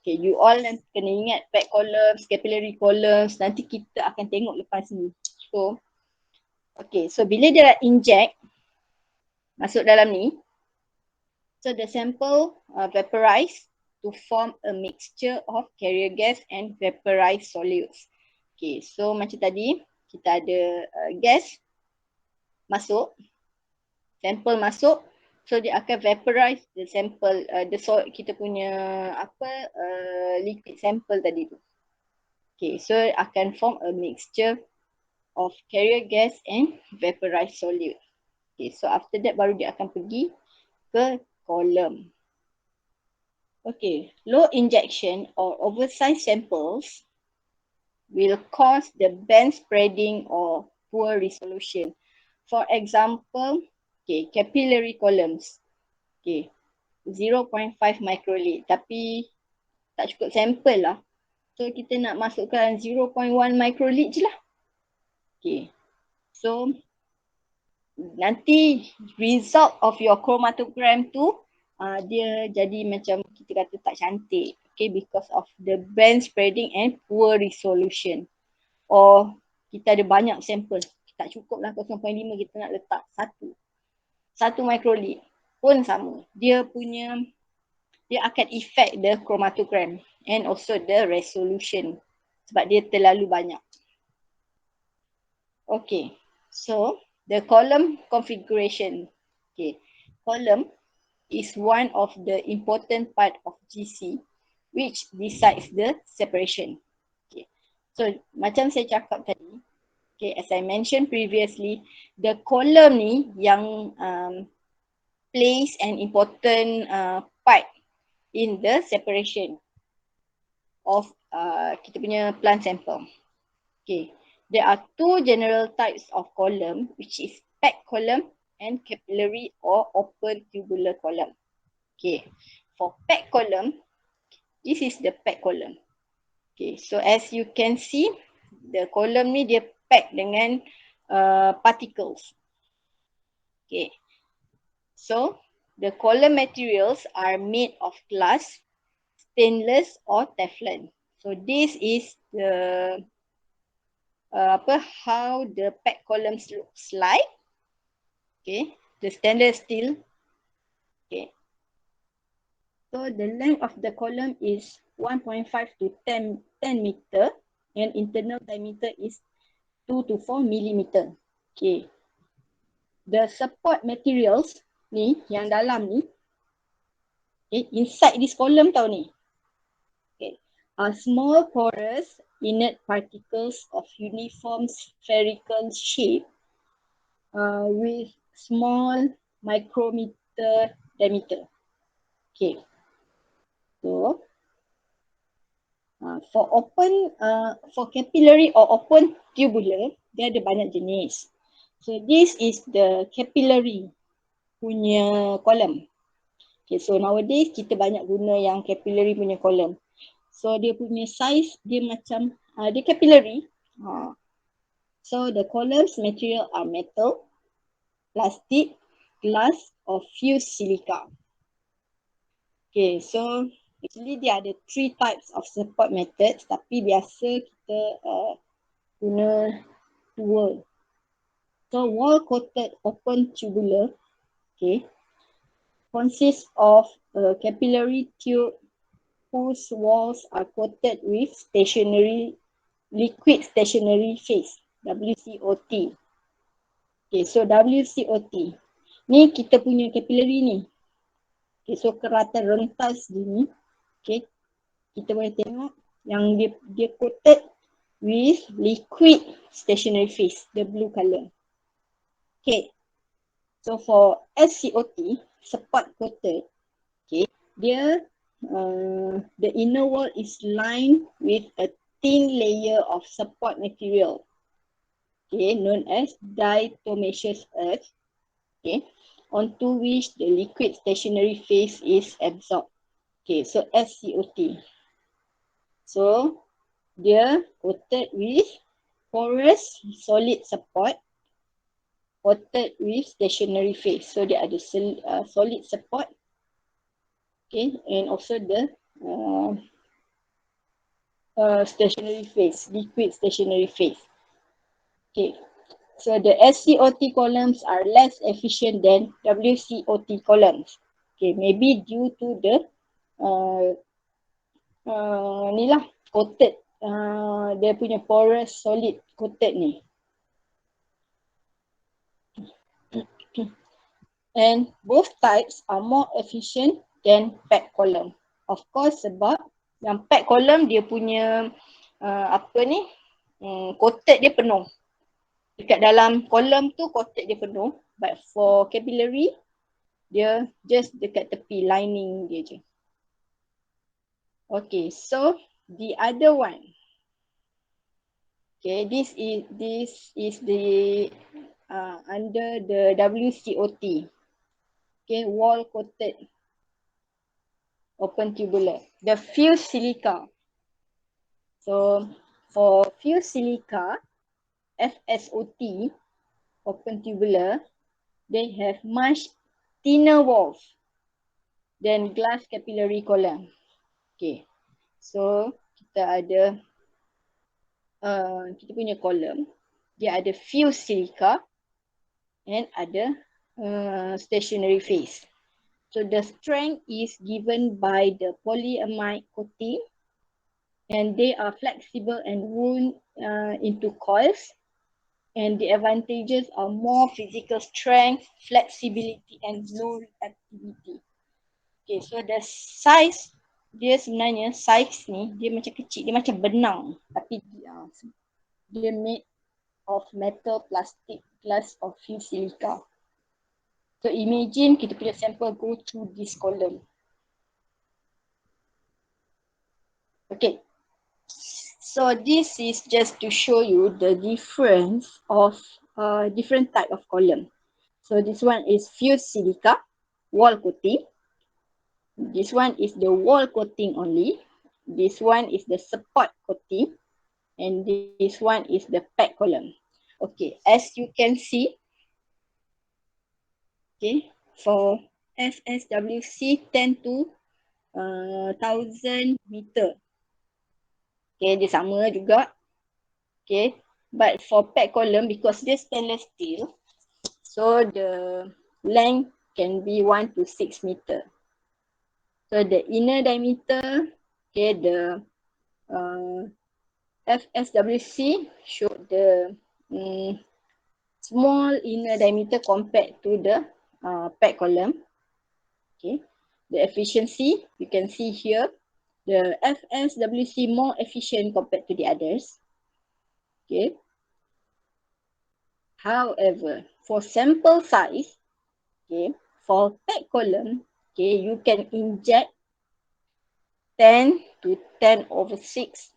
Okay, you all kena ingat packed columns, capillary columns, nanti kita akan tengok lepas ni. So, okay, so bila dia inject masuk dalam ni, so the sample vaporize to form a mixture of carrier gas and vaporized solutes. Okay, so macam tadi kita ada gas masuk, sampel masuk, so dia akan vaporize the sample, kita punya liquid sample tadi tu. Okay, so akan form a mixture of carrier gas and vaporized solute. Okay, so after that baru dia akan pergi ke column. Okay, low injection or oversized samples will cause the band spreading or poor resolution. For example, okay, capillary columns. Okay, 0.5 microliter tapi tak cukup sampel lah. So kita nak masukkan 0.1 microliter je lah. Okay, so nanti result of your chromatogram tu dia jadi macam kita kata tak cantik. Okay, because of the band spreading and poor resolution. Or kita ada banyak sampel, tak cukup lah 0.5, kita nak letak satu microliter pun sama. Dia akan affect the chromatogram and also the resolution sebab dia terlalu banyak. Okay, so the column configuration. Okay, column is one of the important part of GC which decides the separation. Okay, so macam saya cakap tadi, okay, as I mentioned previously, the column ni yang plays an important part in the separation of kita punya plant sample. Okay, there are two general types of column, which is packed column and capillary or open tubular column. Okay, for packed column, this is the packed column. Okay, so as you can see, the column ni dia pack dengan particles. Okay, so the column materials are made of glass, stainless or Teflon. So this is the how the packed columns looks like. Okay, the stainless steel. Okay, so the length of the column is 1.5 to 10 meter and internal diameter is 2 to 4 millimeter. Okay, the support materials ni yang dalam ni, okay, inside this column tau ni. Okay, are small porous inert particles of uniform spherical shape with small micrometer diameter. Okay, so for capillary or open tubular, dia ada banyak jenis. So this is the capillary punya column. Okay, so nowadays kita banyak guna yang capillary punya column. So dia punya size dia macam dia capillary. So the columns material are metal, plastic, glass or fused silica. Okay, so actually dia ada 3 types of support methods, tapi biasa kita guna 2. So wall coated open tubular, okay, consists of a capillary tube whose walls are coated with liquid stationary phase, WCOT. Okay, so WCOT ni kita punya capillary ni. Okay, so keratan rentas gini. Okay, kita boleh tengok yang dia coated with liquid stationary phase, the blue color. Okay, so for SCOT, support coated, okay, dia the inner wall is lined with a thin layer of support material, okay, known as diatomaceous earth, okay, onto which the liquid stationary phase is absorbed. Okay, so SCOT. So dia coated with porous solid support coated with stationary phase. So dia ada solid support, okay, and also the stationary phase, liquid stationary phase. Okay, so the SCOT columns are less efficient than WCOT columns. Okay, maybe due to the ni lah coated, dia punya porous solid coated ni. And both types are more efficient than packed column. Of course sebab yang packed column dia punya coated dia penuh. Dekat dalam kolom tu coated dia penuh. But for capillary, dia just dekat tepi lining dia je. Okay, so the other one. Okay, this is the under the WCOT. Okay, wall coated open tubular. The fused silica. So for fused silica, FSOT, open tubular, they have much thinner walls than glass capillary column. Okay, so kita ada kita punya column, dia ada fused silica and ada stationary phase. So the strength is given by the polyamide coating and they are flexible and wound into coils, and the advantages are more physical strength, flexibility and low reactivity. Okay, so the size dia sebenarnya size ni dia macam kecil, dia macam benang tapi dia made of metal, plastic, glass or fused silica. So imagine kita punya sample go through this column. Okay, so this is just to show you the difference of different type of column. So this one is fused silica, wall coating. This one is the wall coating only. This one is the support coating. And this one is the pack column. Okay, as you can see, okay, for FSWC 10 to 1000 meter. Okay, dia sama juga. Okay, but for pack column, because dia stainless steel, so the length can be 1 to 6 meter. So the inner diameter, okay, the FSWC showed the small inner diameter compared to the pack column. Okay, the efficiency you can see here, the FSWC more efficient compared to the others. Okay. However, for sample size, okay, for packed column, okay, you can inject 10 to 10 over 6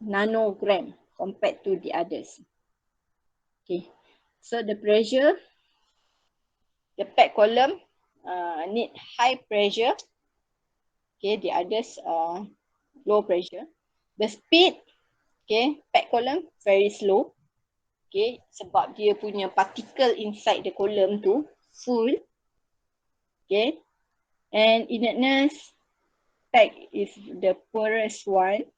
nanogram compared to the others. Okay, so the pressure, the packed column need high pressure. Okay, the others low pressure. The speed, okay, packed column very slow. Okay, sebab dia punya particle inside the column tu full. Okay, and inertness, pack is the poorest one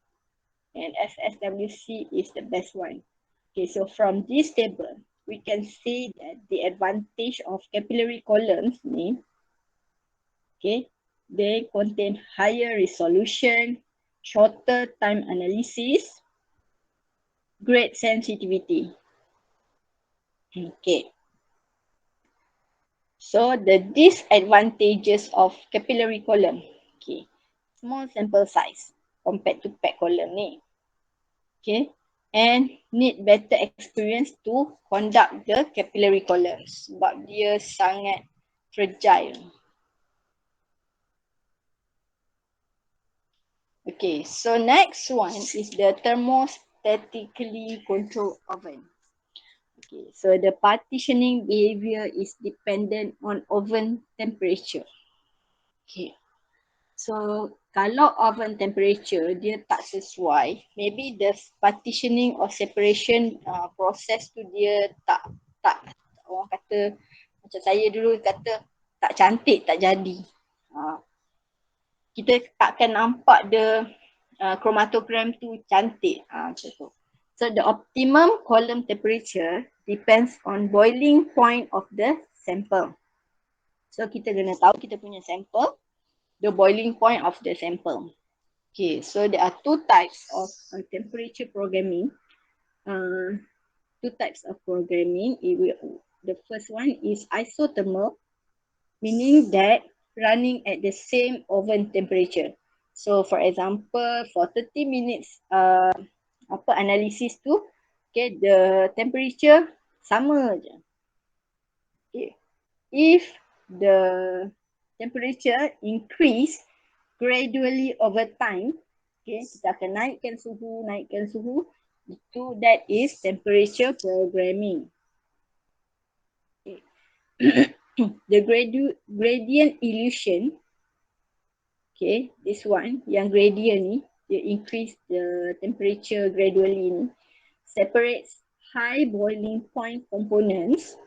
and FSWC is the best one. Okay, so from this table, we can see that the advantage of capillary columns ni, okay, they contain higher resolution, shorter time analysis, great sensitivity. Okay. So the disadvantages of capillary column. Okay. Small sample size compared to packed column ni. Okay. And need better experience to conduct the capillary columns sebab dia sangat fragile. Okay, so next one is the thermostatically controlled oven. Okay, so the partitioning behavior is dependent on oven temperature. Okay, so kalau oven temperature dia tak sesuai, maybe the partitioning or separation process tu dia tak orang kata macam saya dulu kata tak cantik, tak jadi. Kita takkan nampak the chromatogram tu cantik macam tu. So the optimum column temperature depends on boiling point of the sample. So kita kena tahu kita punya sample, the boiling point of the sample. Okay, so there are two types of temperature programming. Two types of programming. The first one is isothermal, meaning that running at the same oven temperature. So for example, for 30 minutes analysis tu, okay, the temperature sama je. Okay. If the temperature increase gradually over time, okay, kita akan naikkan suhu, itu that is temperature programming. Okay. The gradient illusion, okay, this one, yang gradient ni, dia increase the temperature gradually ni, separates high boiling point components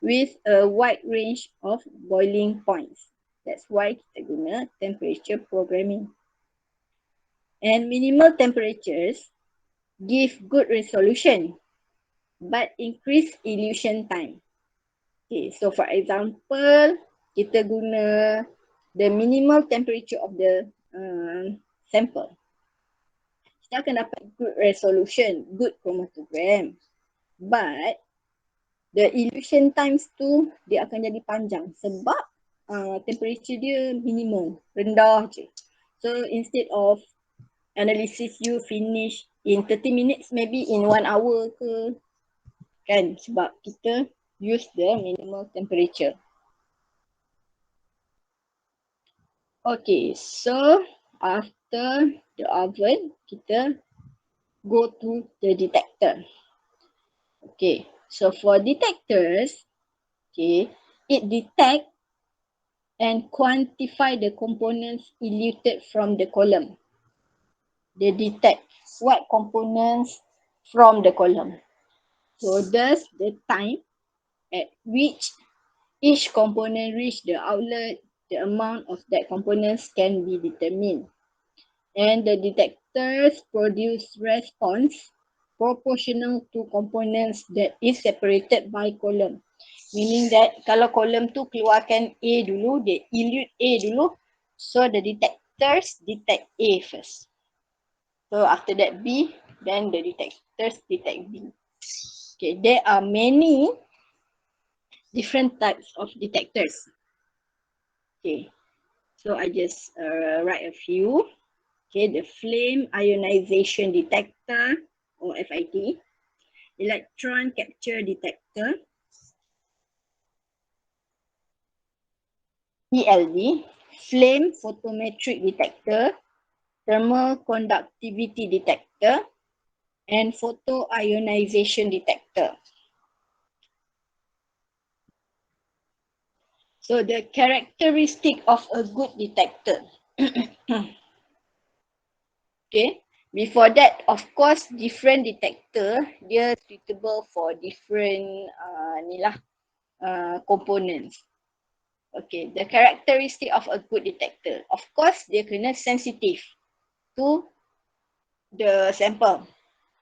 with a wide range of boiling points. That's why kita guna temperature programming. And minimal temperatures give good resolution but increase illusion time. Okay, so for example, kita guna the minimal temperature of the sample. Kita akan dapat good resolution, good chromatogram. But the illusion times tu dia akan jadi panjang sebab temperature dia minimum, rendah je. So instead of analysis you finish in 30 minutes, maybe in 1 hour ke, kan, sebab kita use the minimal temperature. Okay, so after the oven, kita go to the detector. Okay, so for detectors, okay, it detect and quantify the components eluted from the column. They detect what components from the column. So thus the time at which each component reach the outlet, the amount of that components can be determined. And the detectors produce response proportional to components that is separated by column. Meaning that kalau column tu keluarkan A dulu, dia elute A dulu, so the detectors detect A first. So after that B, then the detectors detect B. Okay, there are many different types of detectors. Okay, so I just write a few. Okay, the flame ionization detector or FID, electron capture detector, ELD, flame photometric detector, thermal conductivity detector, and photoionization detector. So the characteristic of a good detector. Okay. Before that, of course, different detector dia suitable for different components. Okay, the characteristic of a good detector. Of course, dia kena sensitive to the sample.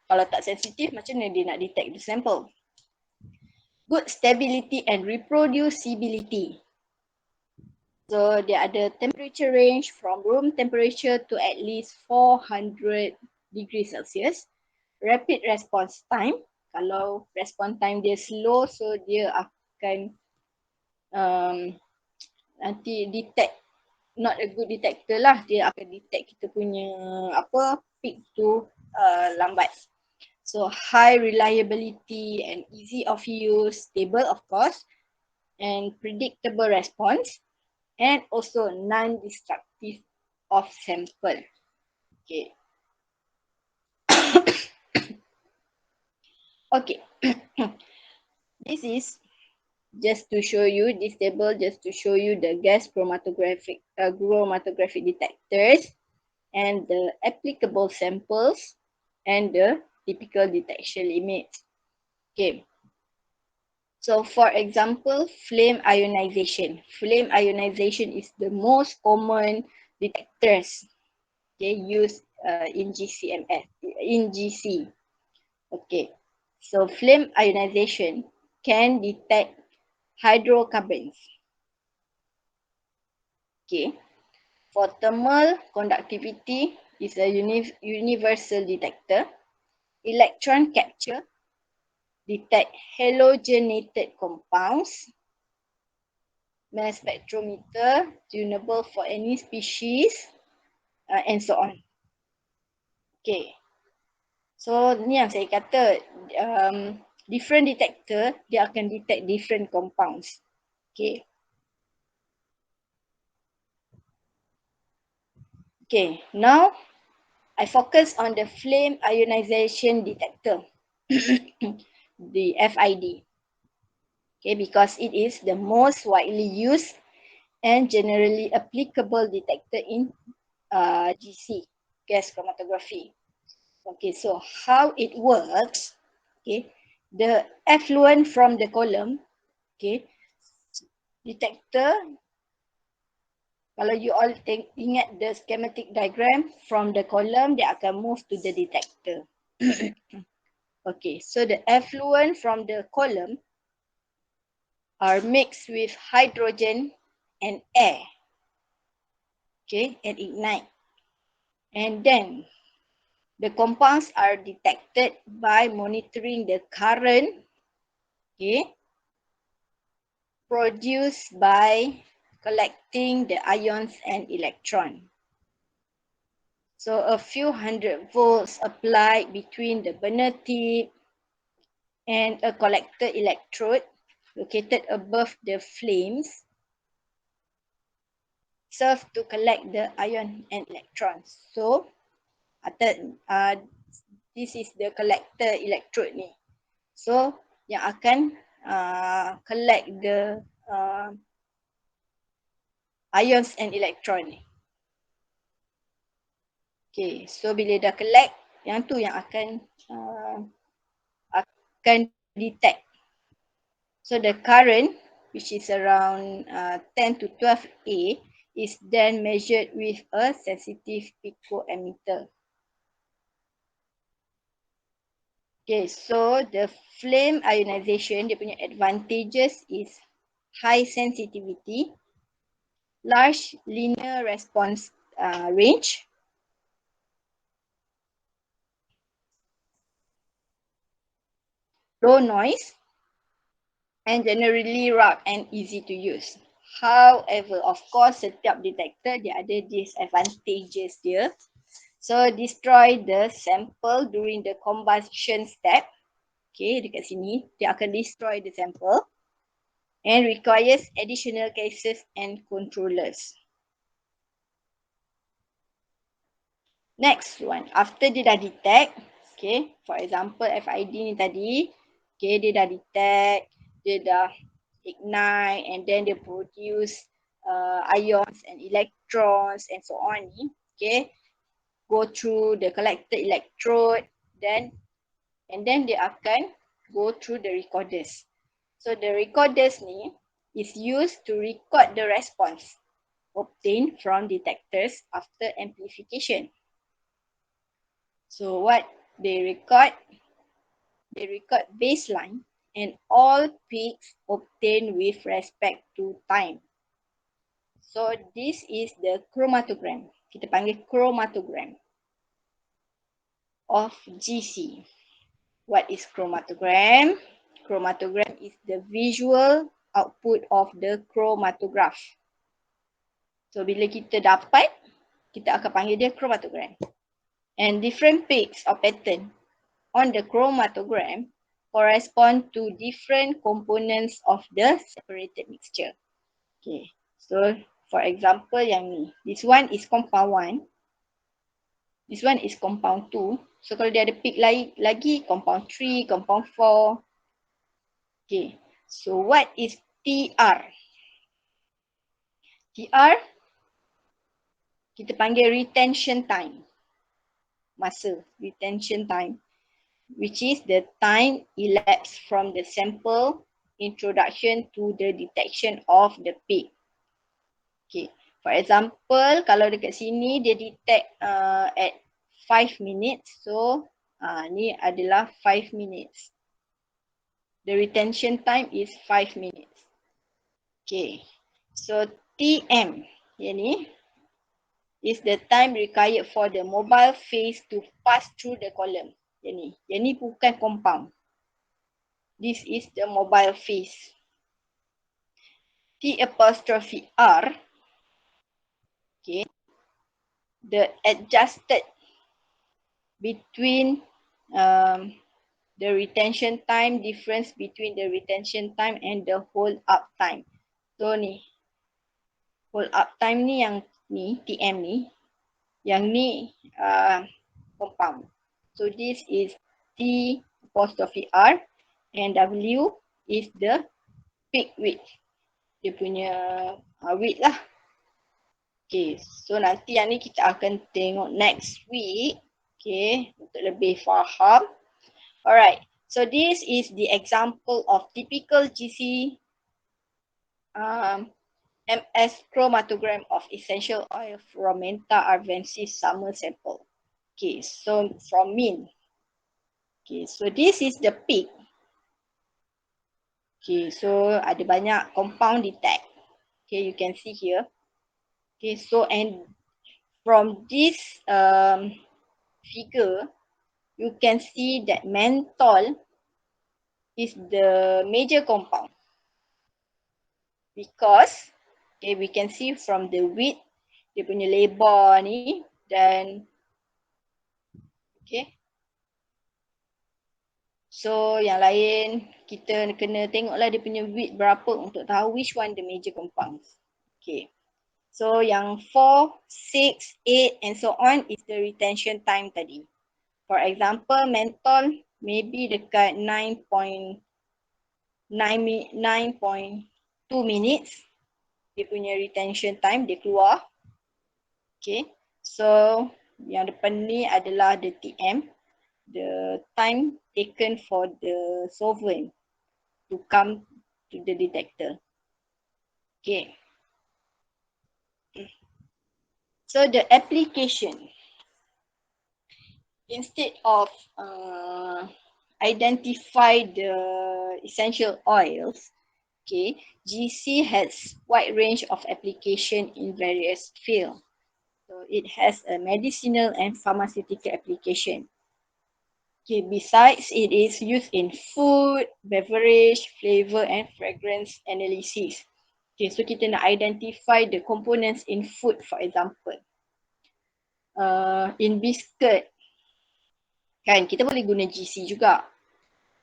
Kalau tak sensitif, macam mana dia nak detect the sample? Good stability and reproducibility. So dia ada temperature range from room temperature to at least 400 degrees Celsius. Rapid response time. Kalau response time dia slow, so dia akan nanti detect not a good detector lah. Dia akan detect kita punya peak tu lambat. So high reliability and easy of use, stable of course, and predictable response, and also non-destructive of sample. Okay. Okay. This is just to show you this table, just to show you the gas chromatographic detectors and the applicable samples and the typical detection limits. Okay. So for example, flame ionization. Flame ionization is the most common detectors used in GCMS, in GC. Okay. So flame ionization can detect hydrocarbons. Okay. For thermal conductivity is a universal detector. Electron capture detect halogenated compounds. Mass spectrometer tunable for any species and so on. Okay. So ni yang saya kata different detector dia akan detect different compounds. Okay. Okay. Now I focus on the flame ionization detector, the FID. Okay, because it is the most widely used and generally applicable detector in GC, gas chromatography. Okay, so how it works, okay, the effluent from the column, okay, detector, kalau you all ingat the schematic diagram, from the column, dia akan move to the detector. Okay, so the effluent from the column are mixed with hydrogen and air, okay, and ignite. And then the compounds are detected by monitoring the current, okay, produced by collecting the ions and electron. So a few hundred volts applied between the burner tip and a collector electrode located above the flames serve to collect the ion and electrons. So this is the collector electrode ni. So yang akan collect the ions and electron ni. Okay, so bila dah collect, yang tu yang akan detect. So the current, which is around 10 to 12 A, is then measured with a sensitive picometer. Okay, so the flame ionization, dia punya advantages is high sensitivity, large linear response range, low noise, and generally rough and easy to use. However, of course, setiap detector dia ada disadvantages dia. So destroy the sample during the combustion step. Okay, dekat sini dia akan destroy the sample and requires additional cases and controllers. Next one, after dia dah detect, okay, for example FID ni tadi, okay, dia dah detect, dia dah ignite and then dia produce ions and electrons and so on ni, okay, go through the collected electrode, then dia akan go through the recorders. So the recorders ni is used to record the response obtained from detectors after amplification. So what they record baseline and all peaks obtained with respect to time. So this is the chromatogram. Kita panggil chromatogram of GC. What is chromatogram? Chromatogram is the visual output of the chromatograph. So bila kita dapat, kita akan panggil dia chromatogram. And different peaks or pattern on the chromatogram correspond to different components of the separated mixture. Okay, so for example yang ni, this one is compound 1, this one is compound 2. So kalau dia ada peak lagi compound 3, compound 4. Okay, so what is TR? TR kita panggil retention time. Masa, retention time, which is the time elapsed from the sample introduction to the detection of the peak. Okay, for example, kalau dekat sini dia detect at 5 minutes, so ni adalah 5 minutes. The retention time is 5 minutes. Okay, so TM, yang ni is the time required for the mobile phase to pass through the column. Yang ni bukan compound. This is the mobile phase. T apostrophe R, okay, the adjusted between the retention time, difference between the retention time and the hold up time. So ni, hold up time ni yang ni, TM ni, yang ni compound. So this is T apostrophe R and W is the peak width. Dia punya width lah. Okay, so nanti yang ni kita akan tengok next week. Okay, untuk lebih faham. Alright, so this is the example of typical GC MS chromatogram of essential oil from Menta arvensis summer sample. Okay, so from mean. Okay, so this is the peak. Okay, so ada banyak compound detect. Okay, you can see here. Okay, so and from this figure, you can see that menthol is the major compound. Because, okay, we can see from the width, dia punya lebar ni, dan, okay. So yang lain kita kena tengoklah dia punya width berapa untuk tahu which one the major compounds. Okay. So yang 4, 6, 8 and so on is the retention time tadi. For example, menthol maybe dekat 9.2 minutes dia punya retention time, dia keluar. Okay. So yang depan ni adalah the TM, the time taken for the solvent to come to the detector. Okay. So the application, instead of identify the essential oils, okay, GC has wide range of application in various fields. So it has a medicinal and pharmaceutical application. Okay, besides it is used in food, beverage, flavor and fragrance analysis. Okay, so kita nak identify the components in food for example. in biscuit, kan kita boleh guna GC juga.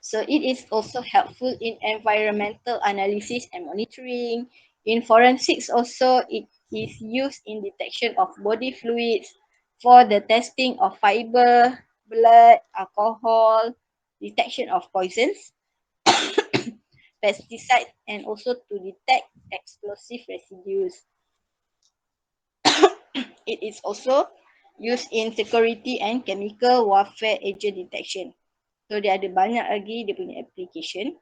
So it is also helpful in environmental analysis and monitoring. In forensics also, it is used in detection of body fluids for the testing of fiber, blood, alcohol, detection of poisons, pesticides, and also to detect explosive residues. It is also used in security and chemical warfare agent detection. So dia ada banyak lagi dia punya application.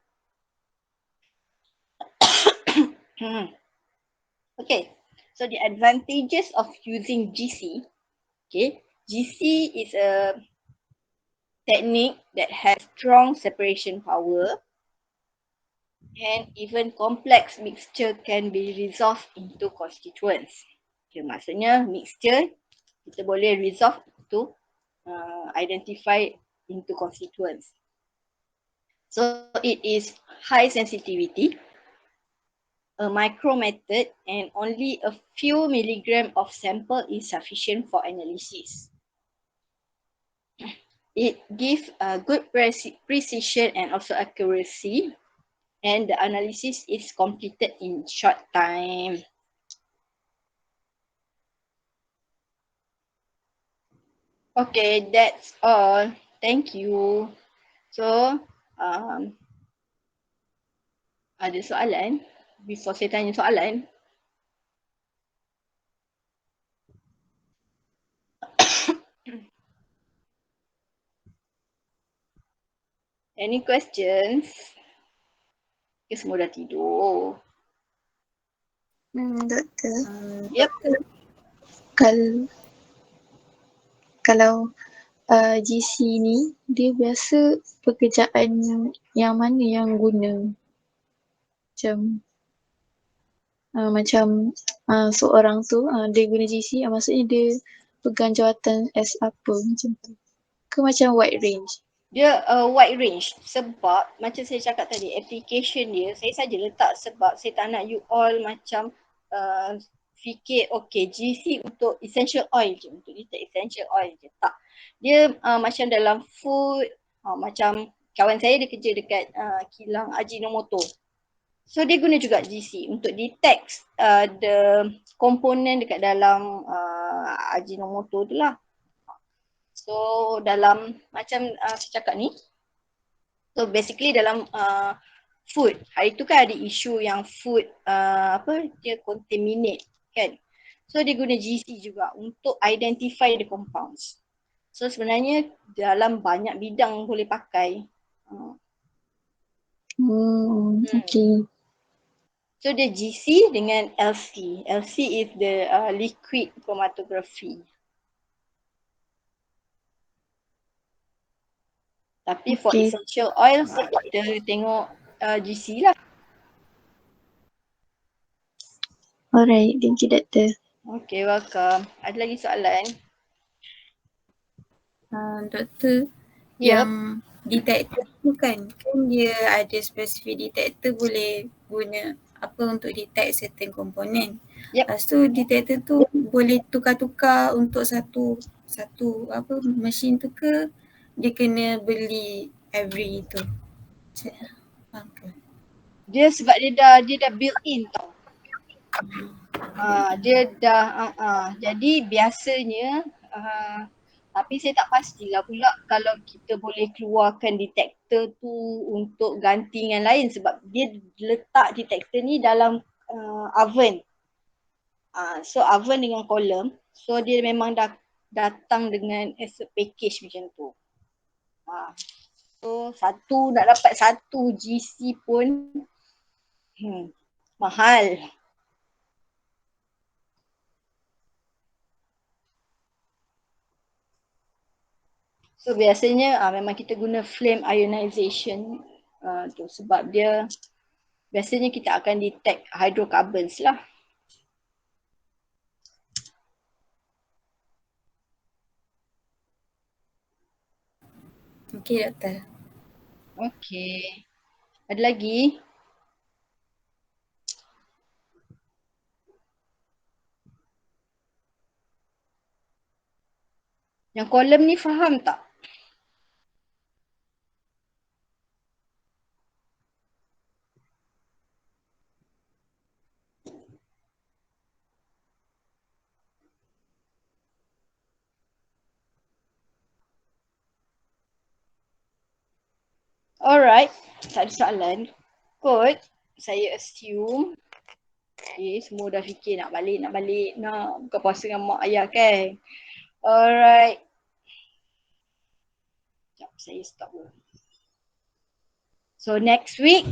Okay, so the advantages of using GC. Okay, GC is a technique that has strong separation power, and even complex mixture can be resolved into constituents. Okay, maksudnya mixture kita boleh resolve to identify into constituents. So it is high sensitivity, a micro method, and only a few milligram of sample is sufficient for analysis. It gives a good precision and also accuracy, and the analysis is completed in short time. Okay, that's all. Thank you. So, ada soalan? Before saya tanya soalan, any questions? Ke semua dah tidur? Doktor, Yep. kalau GC ni dia biasa pekerjaan yang mana yang guna? Macam seorang tu dia guna GC, maksudnya dia pegang jawatan as apa macam tu? Ke macam wide range? Dia wide range sebab macam saya cakap tadi, application dia saya saja letak sebab saya tak nak you all macam fikir okay GC untuk essential oil je, untuk detect essential oil je. Tak. Dia macam dalam food, macam kawan saya dia kerja dekat kilang Ajinomoto. So dia guna juga GC untuk detect the komponen dekat dalam Ajinomoto tu lah. So dalam macam saya cakap ni, so basically dalam food, hari tu kan ada isu yang food dia contaminate kan. So dia guna GC juga untuk identify the compounds. So sebenarnya dalam banyak bidang boleh pakai. Okay. So dia GC dengan LC. LC is the liquid chromatography. Tapi for essential oils, kita tengok GC lah. Alright, thank you Doktor. Okay, welcome. Ada lagi soalan? Doktor, yang detector tu kan dia ada specific detector boleh guna apa untuk detect certain komponen. Lepas tu detector tu boleh tukar-tukar untuk satu apa mesin tu ke dia kena beli every tu? Faham ke? Dia sebab dia dah built in tau. Dia dah jadi biasanya tapi saya tak pastilah pula kalau kita boleh keluarkan detektor tu untuk ganti yang lain sebab dia letak detektor ni dalam oven. So oven dengan kolom, so dia memang dah datang dengan as a package macam tu. So nak dapat satu GC pun mahal. So biasanya memang kita guna flame ionization tu sebab dia biasanya kita akan detect hydrocarbons lah. Okay Doktor. Okay. Ada lagi? Yang kolom ni faham tak? Alright, tak ada soalan. Kot, saya assume semua dah fikir nak balik, nak buka puasa dengan mak ayah kan. Alright. Sekejap, saya stop dulu. So next week,